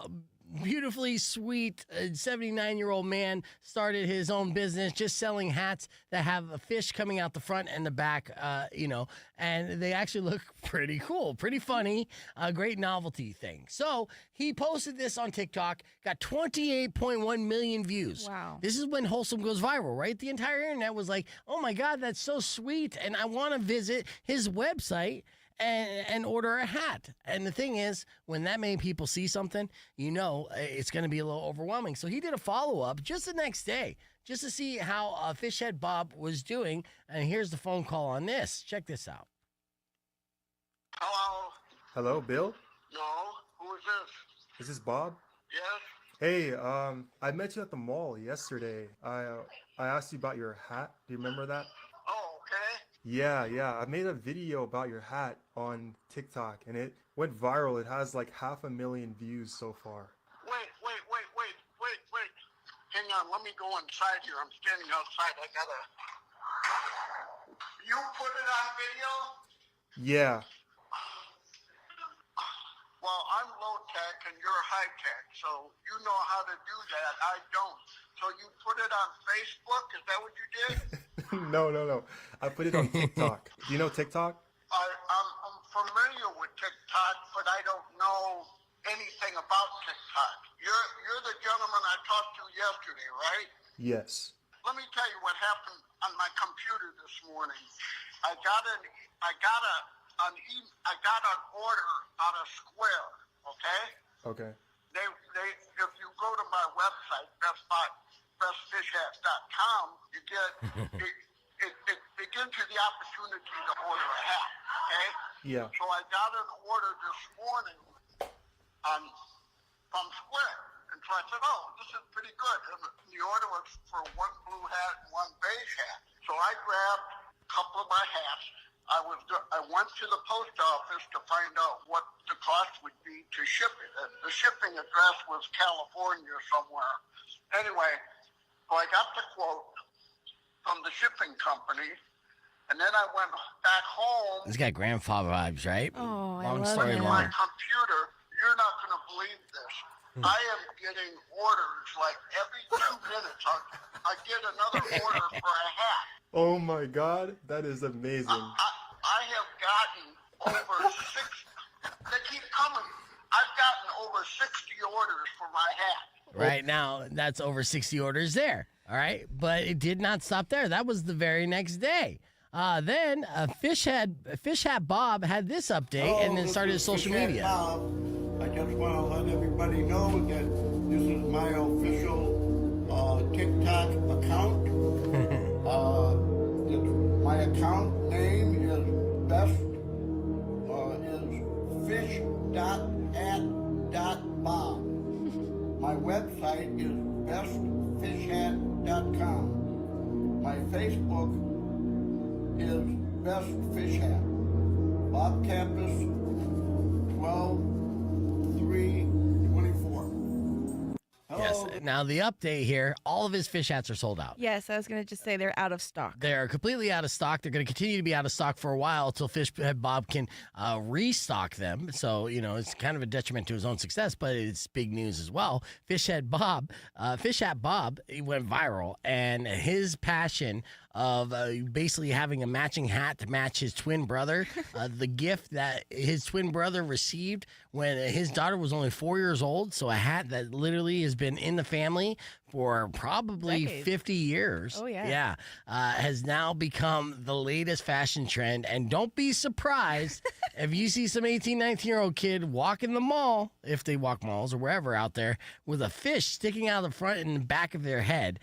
beautifully sweet 79-year-old man started his own business just selling hats that have a fish coming out the front and the back, and they actually look pretty cool, pretty funny, a great novelty thing. So he posted this on TikTok, got 28.1 million views. Wow. This is when Wholesome goes viral, right? The entire internet was like, oh my God, that's so sweet, and I want to visit his website and order a hat. And the thing is, when that many people see something, you know it's going to be a little overwhelming. So he did a follow-up just the next day, just to see how Fishhead Bob was doing. And here's the phone call on this. Check this out. Hello? Hello, Bill? No? Who is this? Is this Bob? Yes? Hey, I met you at the mall yesterday. I asked you about your hat. Do you remember that? Oh, okay. Yeah. I made a video about your hat on TikTok, and it went viral. It has like 500,000 views so far. Wait. Hang on, let me go inside here. I'm standing outside. You put it on video? Yeah. Well, I'm low tech and you're high tech, so you know how to do that. I don't. So you put it on Facebook? Is that what you did? No. I put it on TikTok. Do you know TikTok? I'm familiar with TikTok, but I don't know anything about TikTok. You're the gentleman I talked to yesterday, right? Yes. Let me tell you what happened on my computer this morning. I got an order out of Square. Okay. Okay. They if you go to my website bestfishhats.com, you get it gives you the opportunity to order a hat. Okay. Yeah. So I got an order this morning from Square, and So I said, oh, this is pretty good. And the order was for one blue hat and one beige hat. So I grabbed a couple of my hats. I went to the post office to find out what the cost would be to ship it. And the shipping address was California somewhere. Anyway, so I got the quote from the shipping company, and then I went back home. He's got grandfather vibes, right? Oh, I Long love story it. My long. computer, you're not going to believe this. I am getting orders like every 2 minutes. I get another order for a hat. Oh my God, that is amazing. I have gotten over 6. They keep coming. I've gotten over 60 orders for my hat. Right now, that's over 60 orders there. All right. But it did not stop there. That was the very next day. Then Fish Hat Bob had this update and then started his social media. I just want to let everybody know that this is my official TikTok account. My account name is fish.hat.bob. My website is bestfishhat.com. My Facebook is Best Fish Hat. Bob Campus 12/3/24. Yes. Now, the update here, all of his fish hats are sold out. Yes, I was going to just say they're out of stock. They're completely out of stock. They're going to continue to be out of stock for a while until Fish Hat Bob can restock them. So, it's kind of a detriment to his own success, but it's big news as well. Fish Hat Bob, he went viral, and his passion of basically having a matching hat to match his twin brother, the gift that his twin brother received when his daughter was only 4 years old. So a hat that literally has been in the family for probably Decades. 50 years. Oh, yeah. Yeah. Has now become the latest fashion trend. And don't be surprised if you see some 18, 19-year-old kid walk in the mall, if they walk malls or wherever out there, with a fish sticking out of the front and the back of their head,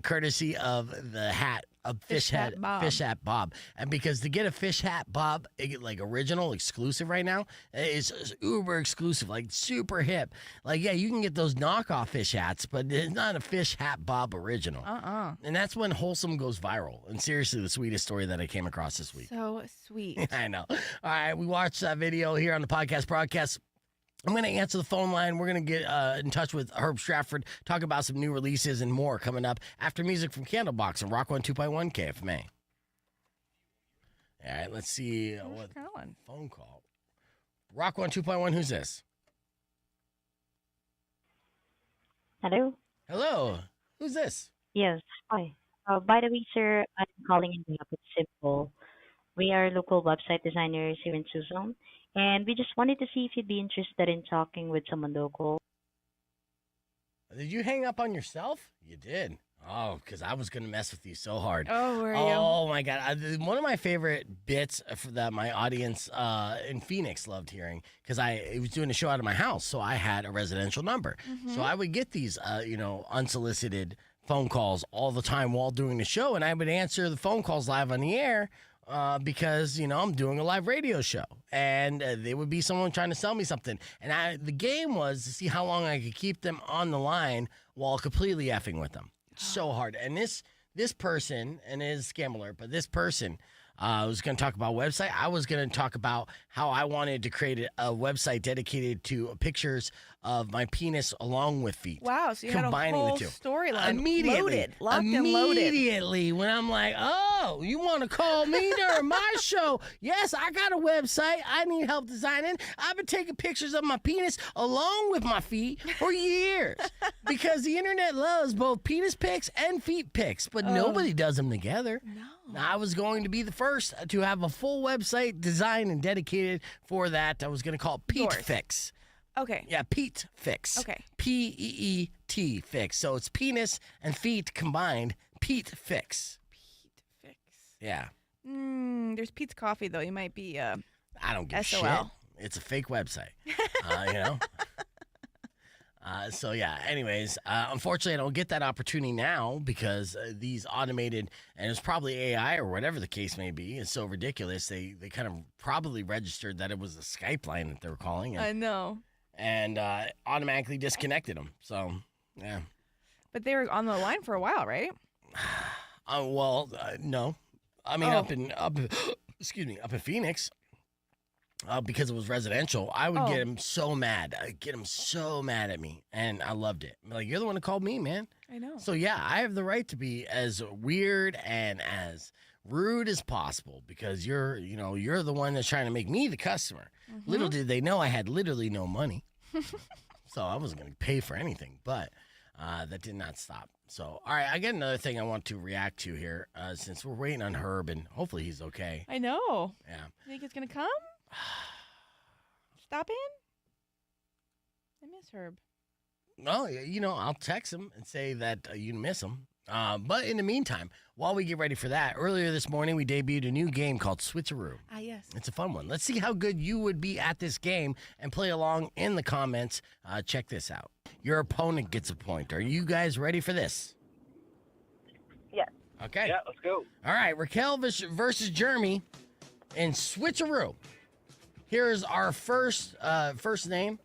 courtesy of the hat. A Fish Hat Bob. And because to get a Fish Hat Bob, like original, exclusive right now, is uber exclusive, like super hip. Like, yeah, you can get those knockoff fish hats, but it's not a Fish Hat Bob original. And that's when Wholesome goes viral. And seriously, the sweetest story that I came across this week. So sweet. I know. All right, we watched that video here on the podcast broadcast. I'm going to answer the phone line. We're going to get in touch with Herb Stratford, talk about some new releases and more coming up after music from Candlebox and Rock 102.1 KFMA. All right, let's see what phone call. Rock 102.1, who's this? Hello? Hello. Who's this? Yes, hi. By the way, sir, I'm calling in behalf of Simple. We are local website designers here in Susan, and we just wanted to see if you'd be interested in talking with someone local. Did you hang up on yourself? You did. Oh, because I was going to mess with you so hard. Oh, were you? Oh, my God. One of my favorite bits that my audience in Phoenix loved hearing, because I was doing a show out of my house, so I had a residential number. So I would get these, unsolicited phone calls all the time while doing the show, and I would answer the phone calls live on the air. Because, I'm doing a live radio show, and there would be someone trying to sell me something. And the game was to see how long I could keep them on the line while completely effing with them. It's so hard. And this person, and it is scam alert, but this person was going to talk about website. I was going to talk about how I wanted to create a website dedicated to pictures of my penis along with feet. Wow, so you combining had a whole the two. storyline Immediately, locked and loaded. Immediately, when I'm like, oh, you want to call me during my show? Yes, I got a website. I need help designing. I've been taking pictures of my penis along with my feet for years because the internet loves both penis pics and feet pics, but nobody does them together. No. I was going to be the first to have a full website designed and dedicated for that. I was going to call it Pete Fix. Okay. Yeah, Pete Fix. Okay. P-E-E-T Fix. So it's penis and feet combined. Pete Fix. Pete Fix. Yeah. There's Pete's Coffee, though. You might be I don't give a SOL. shit. It's a fake website. So, yeah, anyways, unfortunately, I don't get that opportunity now because these automated, and it's probably AI or whatever the case may be, is so ridiculous. They kind of probably registered that it was a Skype line that they were calling. I know. And automatically disconnected them. So, Yeah. But they were on the line for a while, right? No. I mean, up in Phoenix, because it was residential, I would get him so mad. I'd get him so mad at me, and I loved it. I'm like, you're the one who called me, man. I know. So, yeah, I have the right to be as weird and as rude as possible because you're the one that's trying to make me the customer. Mm-hmm. Little did they know I had literally no money. So I wasn't going to pay for anything, but that did not stop. So, all right, I got another thing I want to react to here since we're waiting on Herb, and hopefully he's okay. I know. Yeah. You think it's going to come? Stop in? I miss Herb. Well, I'll text him and say that you miss him. But in the meantime, while we get ready for that, earlier this morning we debuted a new game called Switcharoo. Yes. It's a fun one. Let's see how good you would be at this game and play along in the comments. Check this out. Your opponent gets a point. Are you guys ready for this? Yes. Okay. Yeah, let's go. All right, Raquel versus Jeremy in Switcharoo. Here's our first name.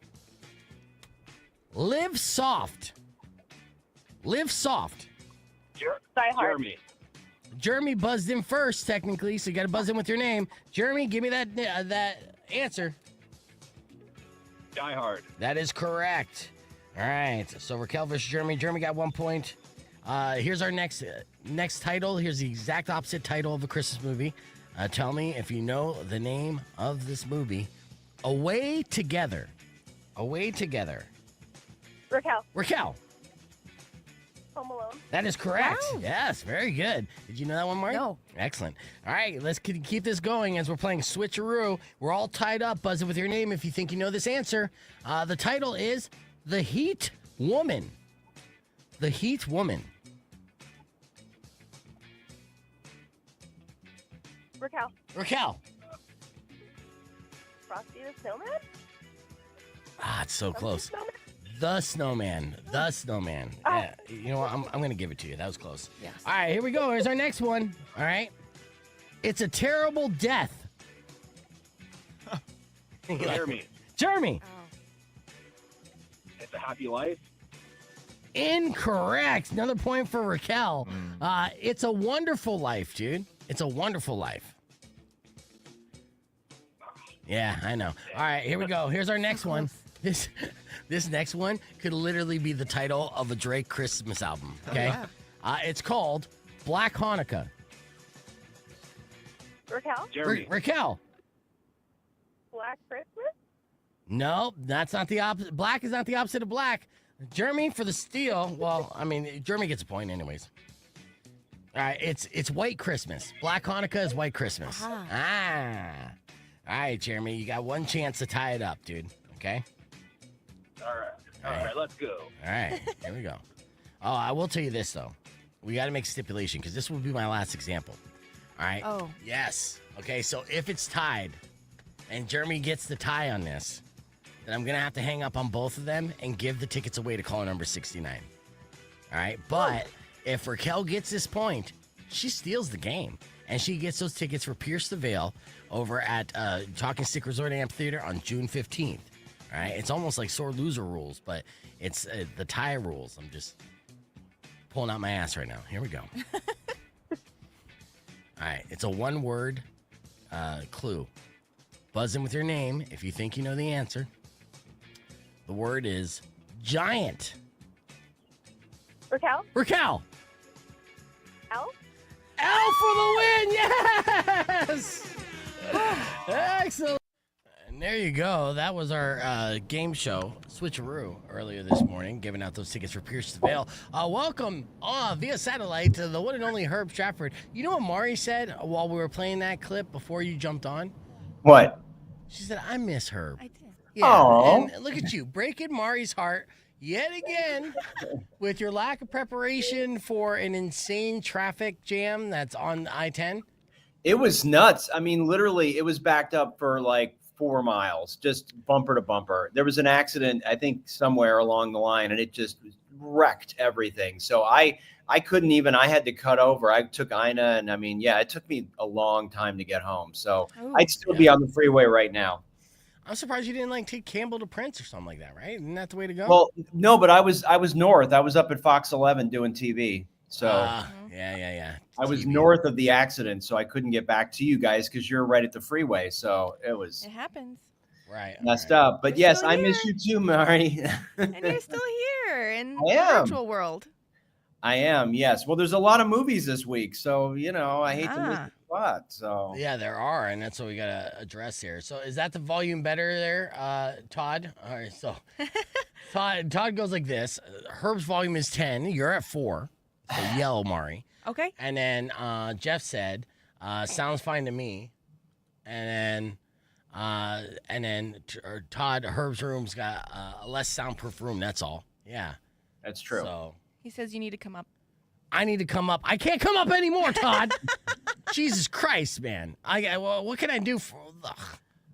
Live Soft. Live Soft. Jeremy. Jeremy buzzed in first, technically, so you got to buzz in with your name. Jeremy, give me that answer. Die Hard. That is correct. All right, so Raquel versus Jeremy. Jeremy got 1 point. Here's our next title. Here's the exact opposite title of a Christmas movie. Tell me if you know the name of this movie. Away Together. Away Together. Raquel. Home Alone. That is correct. Wow. Yes, very good. Did you know that one, Mark? No. Excellent. All right, let's keep this going as we're playing Switcharoo. We're all tied up. Buzz it with your name if you think you know this answer. The title is The Heat Woman. The Heat Woman. Raquel. Frosty the Snowman? It's so close. The Snowman. The Snowman. Yeah, you know what? I'm going to give it to you. That was close. Yes. All right, here we go. Here's our next one. All right. It's a terrible death. Jeremy. It's a Happy Life. Incorrect. Another point for Raquel. It's a Wonderful Life, dude. It's a Wonderful Life. Yeah, I know. All right, here we go. Here's our next one. This next one could literally be the title of a Drake Christmas album. Okay, it's called Black Hanukkah. Jeremy. Raquel. Black Christmas? No, that's not the opposite. Black is not the opposite of black. Jeremy for the steal. Well, I mean, Jeremy gets a point anyways. All right, it's White Christmas. Black Hanukkah is White Christmas. All right, Jeremy, you got one chance to tie it up, dude. Okay? All right, let's go. All right, here we go. Oh, I will tell you this, though. We got to make a stipulation because this will be my last example. All right? Oh. Yes. Okay, so if it's tied and Jeremy gets the tie on this, then I'm going to have to hang up on both of them and give the tickets away to caller number 69. All right? But if Raquel gets this point, she steals the game. And she gets those tickets for Pierce the Veil over at Talking Stick Resort Amphitheater on June 15th. All right? It's almost like sore loser rules, but it's the tie rules. I'm just pulling out my ass right now. Here we go. All right. It's a one-word clue. Buzz in with your name if you think you know the answer. The word is giant. Raquel. L for the win! Yes! Excellent. And there you go. That was our game show, Switcharoo, earlier this morning, giving out those tickets for Pierce the Veil. Welcome via satellite to the one and only Herb Stratford. You know what Mari said while we were playing that clip before you jumped on? What? She said, I miss Herb. I did. Yeah, Aww. and look at you, breaking Mari's heart yet again with your lack of preparation for an insane traffic jam that's on I-10. It was nuts. I mean, literally, it was backed up for like 4 miles, just bumper to bumper. There was an accident, I think, somewhere along the line, and it just wrecked everything. So I couldn't even, I had to cut over. I took Ina, and I mean, yeah, it took me a long time to get home. So I'd still be on the freeway right now. I'm surprised you didn't like take Campbell to Prince or something like that, right? Isn't that the way to go? Well, no, but I was north. I was up at Fox 11 doing TV. So yeah. I was TV. north of the accident, so I couldn't get back to you guys because you're right at the freeway. So it was It happens. right messed up. But You're yes, still I miss here. you too, Mari. And you're still here in I the am. virtual world. I am, yes. Well, there's a lot of movies this week, so I hate to miss the spot. So Yeah, there are, and that's what we gotta address here. So is that the volume better there, Todd? All right, so Todd goes like this. Herb's volume is 10. You're at 4. So yell, Mari. Okay. And then Jeff said, sounds fine to me. And then Todd, Herb's room's got a less soundproof room. That's all. Yeah. That's true. So He says you need to come up. I need to come up. I can't come up anymore, Todd. Jesus Christ, man. Well, what can I do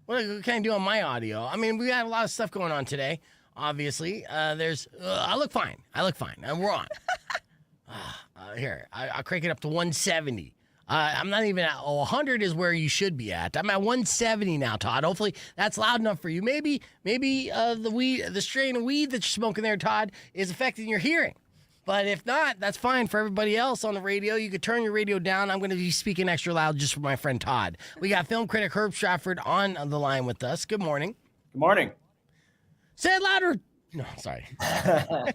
what can I do on my audio? I mean, we got a lot of stuff going on today. Obviously, I look fine. And we're on. Here, I'll crank it up to 170. I'm not even at 100 is where you should be at. I'm at 170 now, Todd. Hopefully that's loud enough for you. Maybe the strain of weed that you're smoking there, Todd, is affecting your hearing. But if not, that's fine for everybody else on the radio. You could turn your radio down. I'm going to be speaking extra loud just for my friend Todd. We got film critic Herb Stratford on the line with us. Good morning. Good morning. Say it louder. No, sorry. All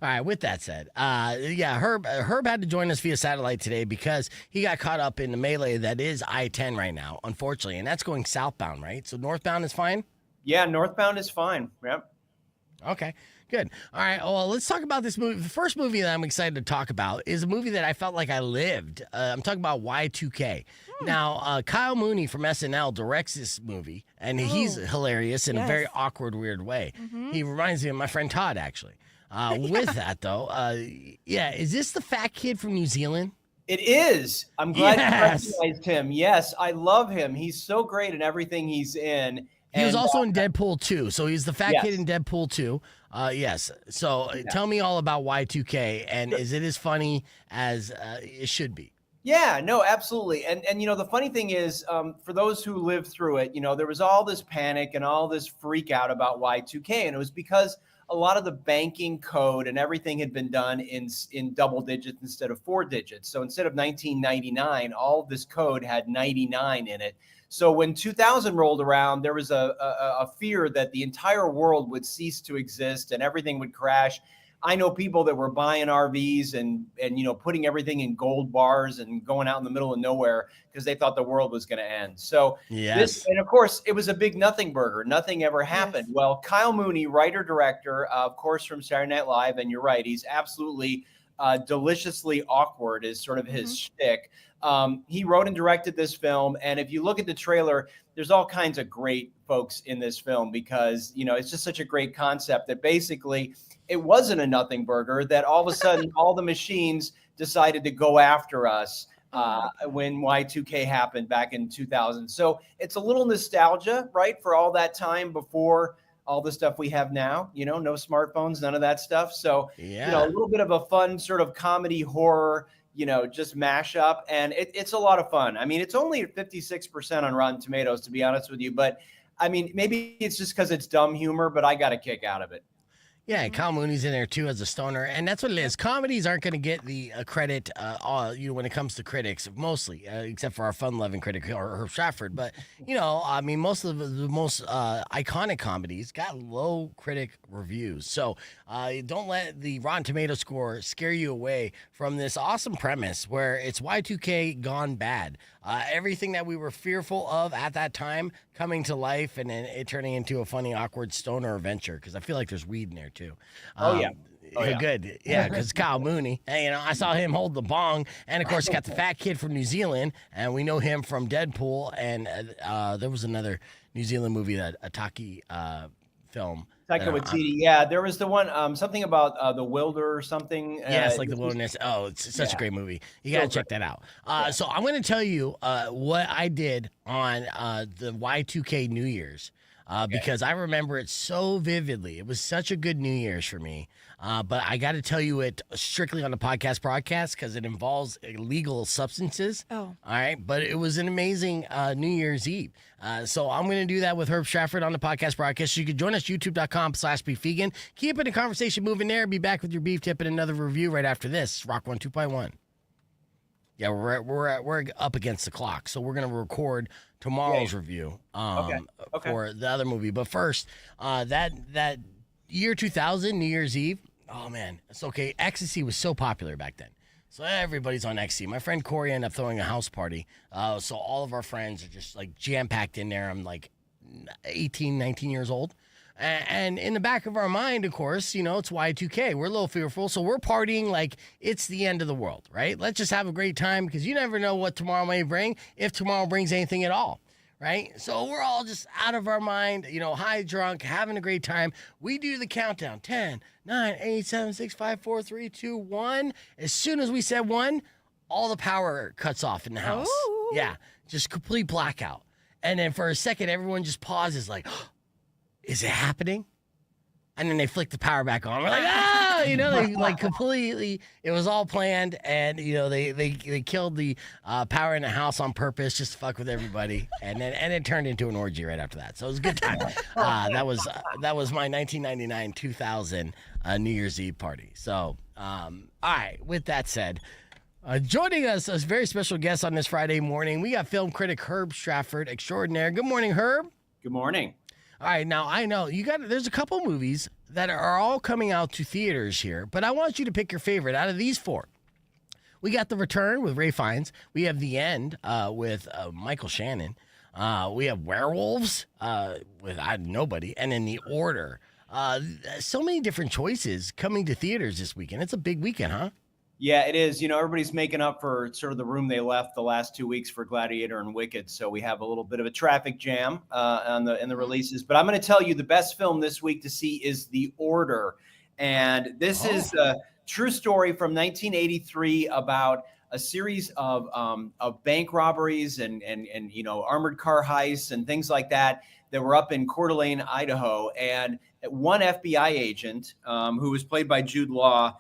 right, with that said, Herb had to join us via satellite today because he got caught up in the melee that is I-10 right now, unfortunately, and that's going southbound, right? So northbound is fine? Yeah, northbound is fine. Yep. Okay, good. All right, well, let's talk about this movie. The first movie that I'm excited to talk about is a movie that I felt like I lived. I'm talking about Y2K. Now, Kyle Mooney from SNL directs this movie, and he's hilarious in a very awkward, weird way. He reminds me of my friend Todd, actually. With that, though, is this the fat kid from New Zealand? It is. I'm glad you recognized him. Yes, I love him. He's so great in everything he's in. He was also in Deadpool 2, so he's the fat kid in Deadpool 2. Yes. So tell me all about Y2K, and is it as funny as it should be? Yeah, no, absolutely. And the funny thing is, for those who lived through it, there was all this panic and all this freak out about Y2K, and it was because a lot of the banking code and everything had been done in double digits instead of 4 digits. So instead of 1999, all of this code had 99 in it. So when 2000 rolled around, there was a fear that the entire world would cease to exist and everything would crash. I know people that were buying RVs and putting everything in gold bars and going out in the middle of nowhere because they thought the world was going to end. So and of course, it was a big nothing burger. Nothing ever happened. Yes. Well, Kyle Mooney, writer director, of course, from Saturday Night Live, and you're right, he's absolutely deliciously awkward is sort of his shtick. He wrote and directed this film, and if you look at the trailer, there's all kinds of great folks in this film because it's just such a great concept that basically it wasn't a nothing burger, that all of a sudden all the machines decided to go after us when Y2K happened back in 2000. So it's a little nostalgia, right, for all that time before all the stuff we have now, no smartphones, none of that stuff. So, a little bit of a fun sort of comedy horror, just mash up. And it's a lot of fun. I mean, it's only at 56% on Rotten Tomatoes, to be honest with you. But I mean, maybe it's just because it's dumb humor, but I got a kick out of it. Yeah, Kyle Mooney's in there too as a stoner, and that's what it is. Comedies aren't going to get the credit, when it comes to critics, mostly, except for our fun-loving critic Herb Stratford. But I mean, most of the most iconic comedies got low critic reviews. So don't let the Rotten Tomato score scare you away from this awesome premise where it's Y2K gone bad. Everything that we were fearful of at that time coming to life, and then it turning into a funny, awkward stoner adventure. Because I feel like there's weed in there too. Good. Yeah, because Kyle Mooney. And, I saw him hold the bong, and of course, got the fat kid from New Zealand, and we know him from Deadpool. And there was another New Zealand movie, that a Taki film. Taika Waititi. Yeah, there was the one, something about the Wilder or something. Yes, like the wilderness. Oh, it's such a great movie. You got to check that out. So I'm going to tell you what I did on the Y2K New Year's. because I remember it so vividly. It was such a good New Year's for me. But I got to tell you it strictly on the podcast broadcast because it involves illegal substances. Oh. All right. But it was an amazing New Year's Eve. So I'm going to do that with Herb Stratford on the podcast broadcast. You can join us, youtube.com/beefvegan. Keeping the conversation moving there. Be back with your beef tip and another review right after this. Rock 102.1. Yeah, we're up against the clock, so we're gonna record tomorrow's review for the other movie. But first, that year 2000, New Year's Eve. Oh man, it's okay. Ecstasy was so popular back then, so everybody's on ecstasy. My friend Corey ended up throwing a house party, so all of our friends are just like jam packed in there. I'm like 18, 19 years old. And in the back of our mind, of course, you know, it's Y2K. We're a little fearful, so we're partying like it's the end of the world, right? Let's just have a great time because you never know what tomorrow may bring, if tomorrow brings anything at all, right? So we're all just out of our mind, you know, high, drunk, having a great time. We do the countdown, 10, 9, 8, 7, 6, 5, 4, 3, 2, 1. As soon as we said 1, all the power cuts off in the house. Ooh. Yeah, just complete blackout. And then for a second, everyone just pauses like, is it happening? And then they flick the power back on. We're like, ah, you know, they like completely, it was all planned. And, you know, they killed the power in the house on purpose just to fuck with everybody. And it turned into an orgy right after that. So it was a good time. That was my 1999-2000 New Year's Eve party. So, all right, with that said, joining us, a very special guest on this Friday morning, we got film critic Herb Stratford extraordinaire. Good morning, Herb. Good morning. All right, now I know there's a couple movies that are all coming out to theaters here, but I want you to pick your favorite out of these 4. We got The Return with Ray Fiennes. We have The End with Michael Shannon. We have Werewolves with nobody, and then The Order. So many different choices coming to theaters this weekend. It's a big weekend, huh? Yeah, it is. You know, everybody's making up for sort of the room they left the last 2 weeks for Gladiator and Wicked. So we have a little bit of a traffic jam in the releases. But I'm going to tell you the best film this week to see is The Order. And this is a true story from 1983 about a series of bank robberies and you know, armored car heists and things like that were up in Coeur d'Alene, Idaho. And one FBI agent who was played by Jude Law,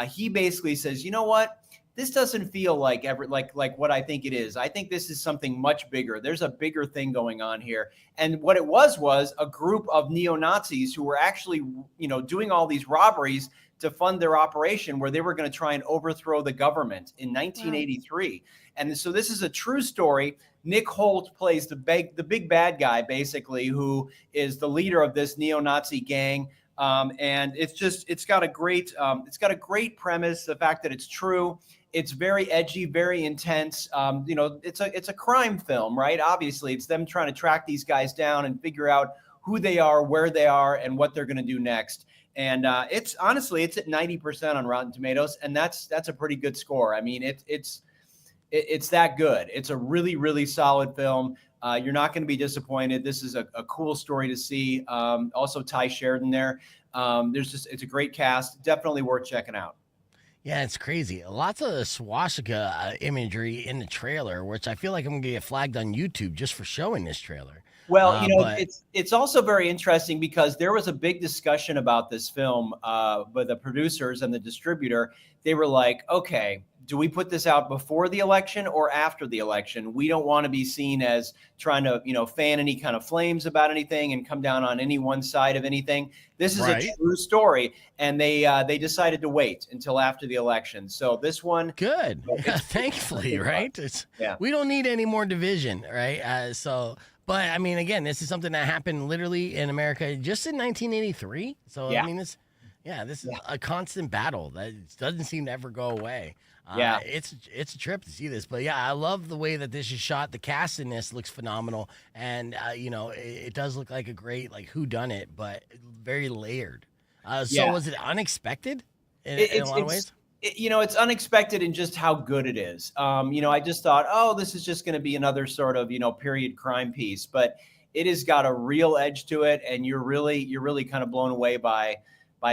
he basically says, you know what? This doesn't feel like what I think it is. I think this is something much bigger. There's a bigger thing going on here. And what it was a group of neo-Nazis who were actually, you know, doing all these robberies to fund their operation where they were going to try and overthrow the government in 1983. Wow. And so this is a true story. Nick Holt plays the big bad guy, basically, who is the leader of this neo-Nazi gang. And it's got a great premise. The fact that it's true, it's very edgy, very intense. You know, it's a crime film, right? Obviously, it's them trying to track these guys down and figure out who they are, where they are, and what they're going to do next. And it's at 90% on Rotten Tomatoes, and that's a pretty good score. I mean, it's that good. It's a really, really solid film. You're not going to be disappointed. This is a cool story to see. Also, Ty Sheridan there. It's a great cast. Definitely worth checking out. Yeah, it's crazy. Lots of swastika imagery in the trailer, which I feel like I'm going to get flagged on YouTube just for showing this trailer. Well, you know, it's also very interesting because there was a big discussion about this film by the producers and the distributor. They were like, okay, do we put this out before the election or after the election? We don't want to be seen as trying to, you know, fan any kind of flames about anything and come down on any one side of anything. This is a true story, and they decided to wait until after the election. So this one, good, thankfully, right? We don't need any more division, right? But I mean, again, this is something that happened literally in America just in 1983. So I mean, this is a constant battle that doesn't seem to ever go away. It's a trip to see this, but yeah, I love the way that this is shot. The cast in this looks phenomenal, and you know, it does look like a great whodunit, but very layered. So was it unexpected in a lot of ways? You know, it's unexpected in just how good it is. You know, I just thought, oh, this is just going to be another sort of, you know, period crime piece, but it has got a real edge to it, and you're really kind of blown away by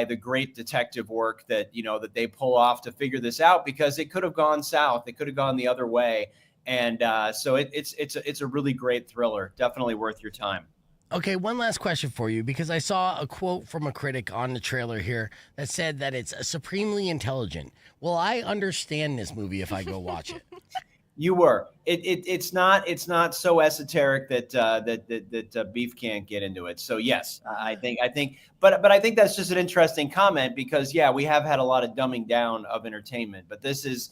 the great detective work that they pull off to figure this out, because it could have gone south, it could have gone the other way, and so it's a really great thriller, definitely worth your time. Okay, one last question for you, because I saw a quote from a critic on the trailer here that said that it's supremely intelligent. Will I understand this movie if I go watch it? You were. It's not so esoteric that beef can't get into it. So yes, I think, but I think that's just an interesting comment because we have had a lot of dumbing down of entertainment, but this is,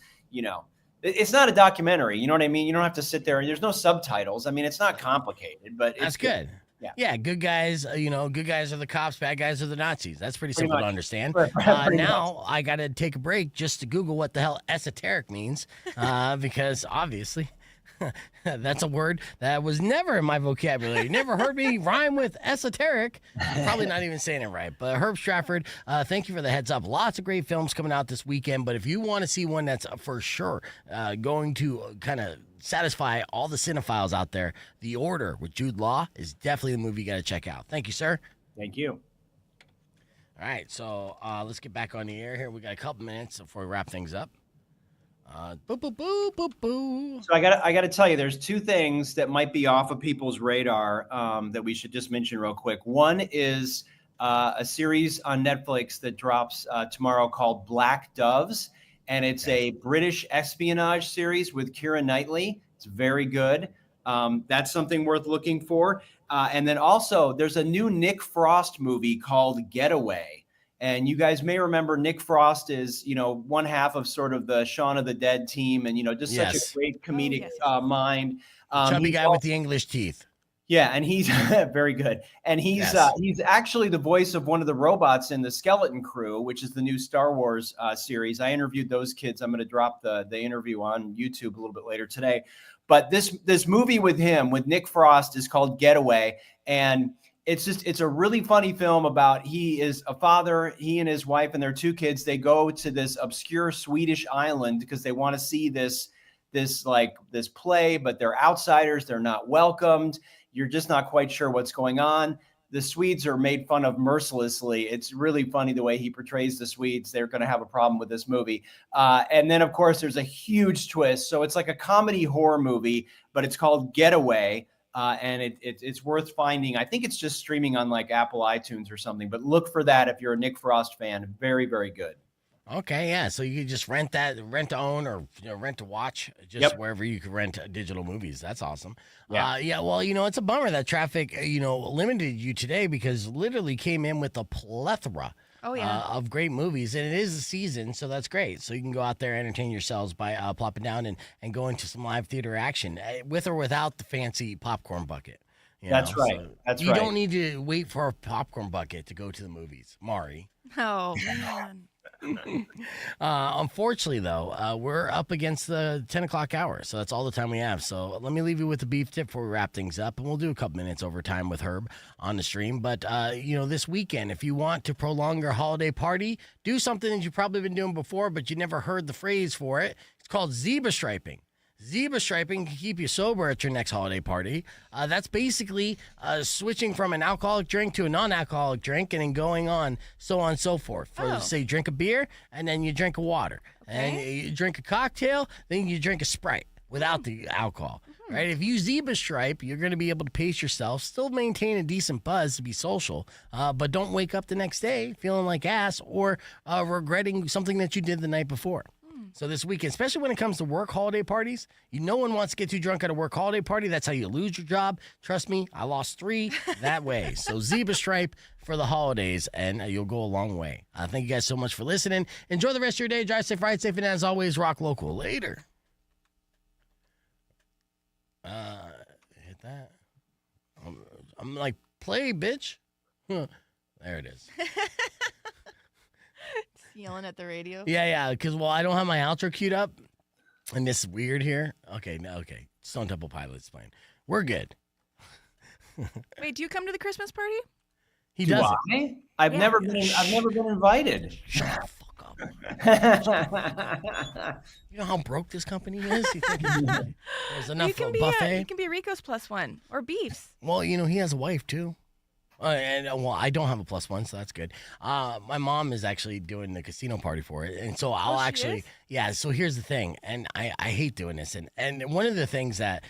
it's not a documentary. You know what I mean? You don't have to sit there and there's no subtitles. I mean, it's not complicated, but That's good. Yeah, good guys, good guys are the cops, bad guys are the Nazis. That's pretty simple to understand. Now I got to take a break just to Google what the hell esoteric means, because obviously that's a word that was never in my vocabulary. Never heard me rhyme with esoteric. I'm probably not even saying it right. But Herb Stratford, thank you for the heads up. Lots of great films coming out this weekend, but if you want to see one that's for sure going to kind of satisfy all the cinephiles out there, The Order with Jude Law is definitely the movie you got to check out. Thank you, sir. Thank you. All right, so let's get back on the air here. We got a couple minutes before we wrap things up. Boo, boo, boo, boo, boo. So I got to tell you, there's two things that might be off of people's radar that we should just mention real quick. One is a series on Netflix that drops tomorrow called Black Doves. And it's a British espionage series with Keira Knightley. It's very good. That's something worth looking for. And then also, there's a new Nick Frost movie called Getaway. And you guys may remember Nick Frost is, one half of sort of the Shaun of the Dead team and, just such a great comedic mind. Chubby guy with the English teeth. Yeah, and he's very good. And he's actually the voice of one of the robots in the Skeleton Crew, which is the new Star Wars series. I interviewed those kids. I'm going to drop the interview on YouTube a little bit later today. But this movie with him, with Nick Frost, is called Getaway. And it's a really funny film about he is a father, he and his wife and their two kids, they go to this obscure Swedish island because they want to see this play, but they're outsiders. They're not welcomed. You're just not quite sure what's going on. The Swedes are made fun of mercilessly. It's really funny the way he portrays the Swedes. They're going to have a problem with this movie. And then, of course, there's a huge twist. So it's like a comedy horror movie, but it's called Getaway. And it's worth finding. I think it's just streaming on like Apple iTunes or something. But look for that if you're a Nick Frost fan. Very, very good. Okay, yeah. So you can just rent to own, or rent to watch, just wherever you can rent digital movies. That's awesome. Yeah. Well, it's a bummer that traffic, limited you today, because literally came in with a plethora of great movies, and it is the season, so that's great. So you can go out there, entertain yourselves by plopping down and going to some live theater action, with or wwithout the fancy popcorn bucket. That's right. So you don't need to wait for a popcorn bucket to go to the movies, Mari. Oh, man. Unfortunately, though, we're up against the 10 o'clock hour, so that's all the time we have. So let me leave you with the beef tip before we wrap things up, and we'll do a couple minutes overtime with Herb on the stream. But, this weekend, if you want to prolong your holiday party, do something that you've probably been doing before, but you never heard the phrase for it. It's called zebra striping. Zebra striping can keep you sober at your next holiday party. That's basically switching from an alcoholic drink to a non-alcoholic drink, and then going on, so on and so forth. Say, drink a beer, and then you drink a water. And you drink a cocktail, then you drink a Sprite without the alcohol. Right? If you zebra stripe, you're going to be able to pace yourself, still maintain a decent buzz to be social, but don't wake up the next day feeling like ass or regretting something that you did the night before. So this weekend, especially when it comes to work holiday parties, no one wants to get too drunk at a work holiday party. That's how you lose your job. Trust me, I lost 3 that way. So zebra stripe for the holidays, and you'll go a long way. Thank you guys so much for listening. Enjoy the rest of your day. Drive safe, ride safe, and as always, rock local. Later. Hit that. I'm like, play, bitch. There it is. Yelling at the radio. Yeah, because, I don't have my outro queued up, and this is weird here. Okay. Stone Temple Pilots playing. We're good. Wait, do you come to the Christmas party? He does. I've never been invited. Shut the fuck up. You know how broke this company is? You think there's enough for a buffet? You can be Rico's +1 or Beef's. Well, he has a wife too. I don't have a +1, so that's good. My mom is actually doing the casino party for it, and so I'll actually, So here's the thing, and I hate doing this, and one of the things that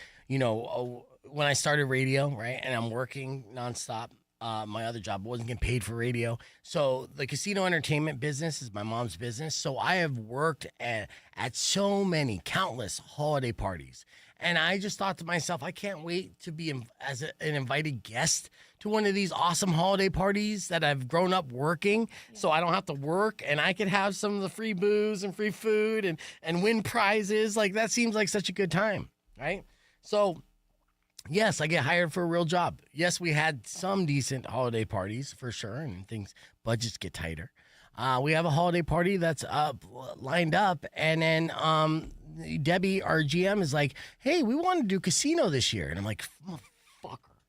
when I started radio, right, and I'm working nonstop. My other job wasn't getting paid for radio. So the casino entertainment business is my mom's business. So I have worked at so many countless holiday parties. And I just thought to myself, I can't wait to be as an invited guest to one of these awesome holiday parties that I've grown up working. So I don't have to work and I could have some of the free booze and free food and win prizes. Like that seems like such a good time, right? So yes, I get hired for a real job. Yes, we had some decent holiday parties for sure, and budgets get tighter. We have a holiday party that's lined up, and then Debbie, our GM, is like, "Hey, we want to do casino this year," and I'm like,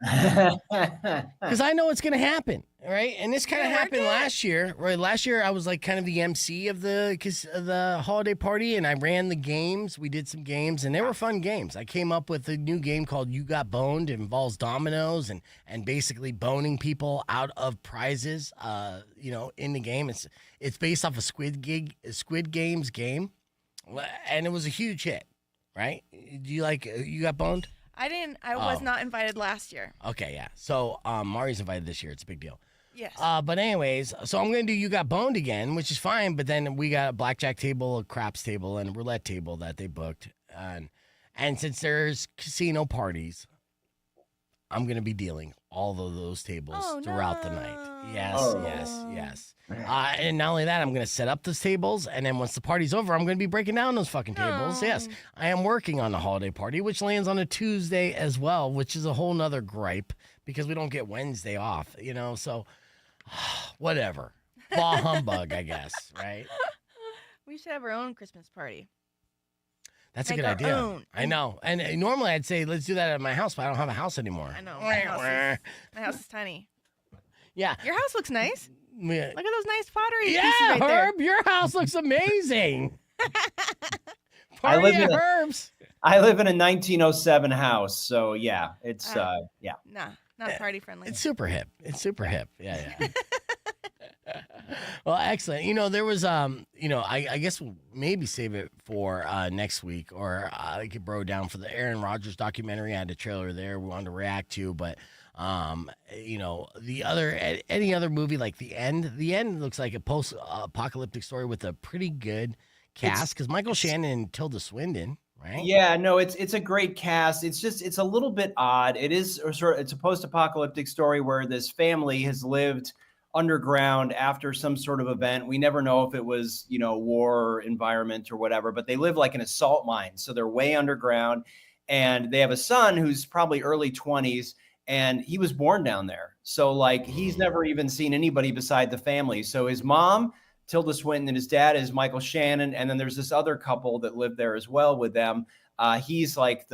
because I know it's going to happen, right? And this kind of happened last year, right? Last year, I was like kind of the MC of the holiday party, and I ran the games. We did some games, and they were fun games. I came up with a new game called You Got Boned. It involves dominoes and basically boning people out of prizes, in the game. It's based off a Squid Games game, and it was a huge hit, right? Do you like You Got Boned? I was not invited last year. Okay, yeah. So Mari's invited this year. It's a big deal. Yes. But anyways, so I'm going to do You Got Boned again, which is fine. But then we got a blackjack table, a craps table, and a roulette table that they booked. And since there's casino parties, I'm going to be dealing all of those tables throughout the night. Yes. And not only that, I'm going to set up those tables, and then once the party's over, I'm going to be breaking down those fucking tables. Yes, I am working on the holiday party, which lands on a Tuesday as well, which is a whole nother gripe because we don't get Wednesday off, so whatever. Ball humbug, I guess, right? We should have our own Christmas party. That's a good idea. Own. I know. And normally I'd say, let's do that at my house, but I don't have a house anymore. I know. My house is tiny. Yeah. Your house looks nice. Yeah. Look at those nice pottery pieces Yeah, right Herb, there. your house looks amazing. I live in Herbs. I live in a 1907 house, so yeah, it's yeah. Nah, not party friendly. It's super hip. Yeah. Well, excellent. There was I guess we'll maybe save it for next week, or I could bro down for the Aaron Rodgers documentary. I had a trailer there we wanted to react to, but any other movie like The End looks like a post-apocalyptic story with a pretty good cast because Michael Shannon and Tilda Swinton, right? Yeah, no, it's a great cast. It's a little bit odd. It's a post-apocalyptic story where this family has lived underground after some sort of event. We never know if it was, war environment or whatever, but they live like in a salt mine. So they're way underground, and they have a son who's probably early 20s, and he was born down there. So like he's never even seen anybody beside the family. So his mom, Tilda Swinton, and his dad is Michael Shannon. And then there's this other couple that live there as well with them. He's like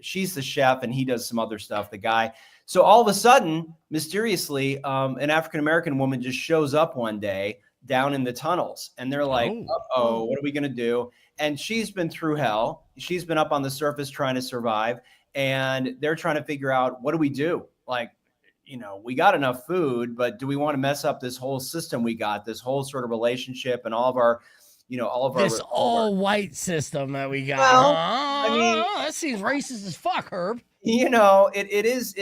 she's the chef, and he does some other stuff, the guy. So all of a sudden, mysteriously, an African-American woman just shows up one day down in the tunnels, and they're like, uh-oh, what are we going to do? And she's been through hell. She's been up on the surface trying to survive, and they're trying to figure out, what do we do? Like, we got enough food, but do we want to mess up this whole system we got, this whole sort of relationship and all of our this all-white system that we got. Well, that seems racist as fuck, Herb. It is.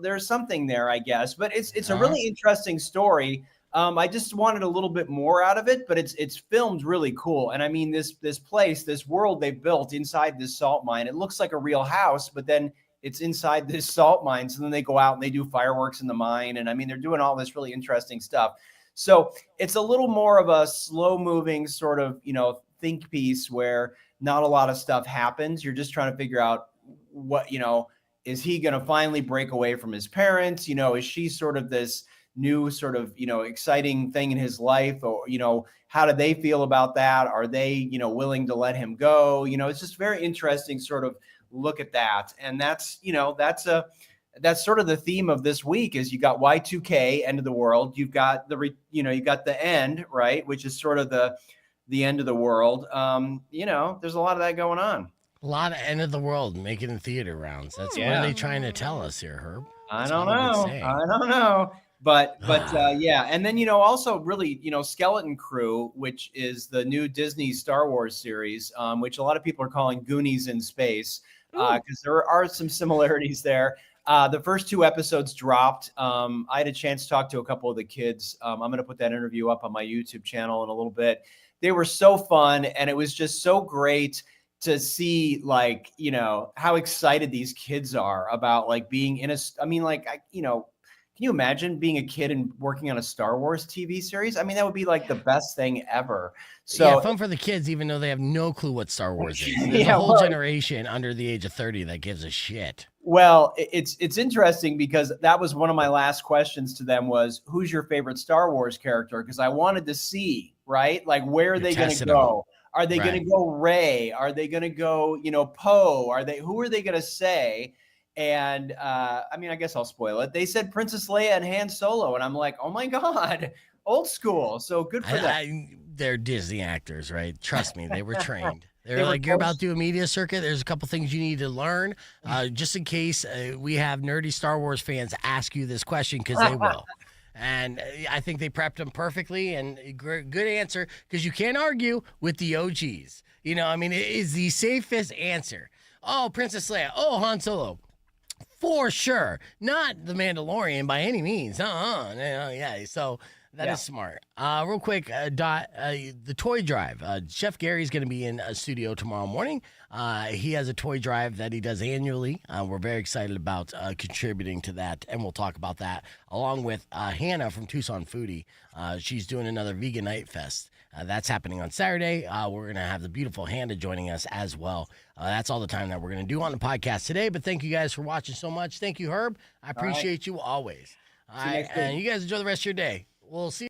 There's something there, I guess, but it's a really interesting story. I just wanted a little bit more out of it, but it's filmed really cool. And I mean, this place, this world they built inside this salt mine, it looks like a real house, but then it's inside this salt mine. So then they go out and they do fireworks in the mine. And I mean, they're doing all this really interesting stuff. So it's a little more of a slow moving sort of, think piece where not a lot of stuff happens. You're just trying to figure out what, is he going to finally break away from his parents? Is she sort of this new sort of, exciting thing in his life? Or, how do they feel about that? Are they, willing to let him go? It's just very interesting sort of look at that. And that's sort of the theme of this week is you got Y2K, end of the world. You've got you got the end, right? Which is sort of the end of the world. There's a lot of that going on. A lot of end of the world making theater rounds. What are they trying to tell us here, Herb? I don't know. But yeah, and then also really Skeleton Crew, which is the new Disney Star Wars series, which a lot of people are calling Goonies in space, because there are some similarities there. The first 2 episodes dropped. I had a chance to talk to a couple of the kids. I'm going to put that interview up on my YouTube channel in a little bit. They were so fun, and it was just so great to see how excited these kids are about being in can you imagine being a kid and working on a Star Wars TV series? I mean, that would be the best thing ever. So yeah, fun for the kids, even though they have no clue what Star Wars is. There's a whole generation under the age of 30 that gives a shit. Well, it's interesting because that was one of my last questions to them was, who's your favorite Star Wars character? Because I wanted to see, right? Where are they going to go? Are they going to go Rey? Are they going to go, Poe? Who are they going to say? And I guess I'll spoil it. They said Princess Leia and Han Solo. And I'm like, oh my God, old school. So good for them. They're Disney actors, right? Trust me, they were trained. They're like, you're about to do a media circuit. There's a couple things you need to learn, just in case we have nerdy Star Wars fans ask you this question, because they will. And I think they prepped them perfectly, and good answer, because you can't argue with the OGs. It is the safest answer. Oh, Princess Leia. Oh, Han Solo. For sure. Not the Mandalorian by any means. Yeah, so that is smart. Real quick, the toy drive. Chef Gary's going to be in a studio tomorrow morning. He has a toy drive that he does annually. We're very excited about contributing to that, and we'll talk about that along with Hannah from Tucson Foodie. She's doing another Vegan Night Fest. That's happening on Saturday. We're going to have the beautiful Hannah joining us as well. That's all the time that we're going to do on the podcast today, but thank you guys for watching so much. Thank you, Herb. I appreciate you always. And you guys enjoy the rest of your day. We'll see you.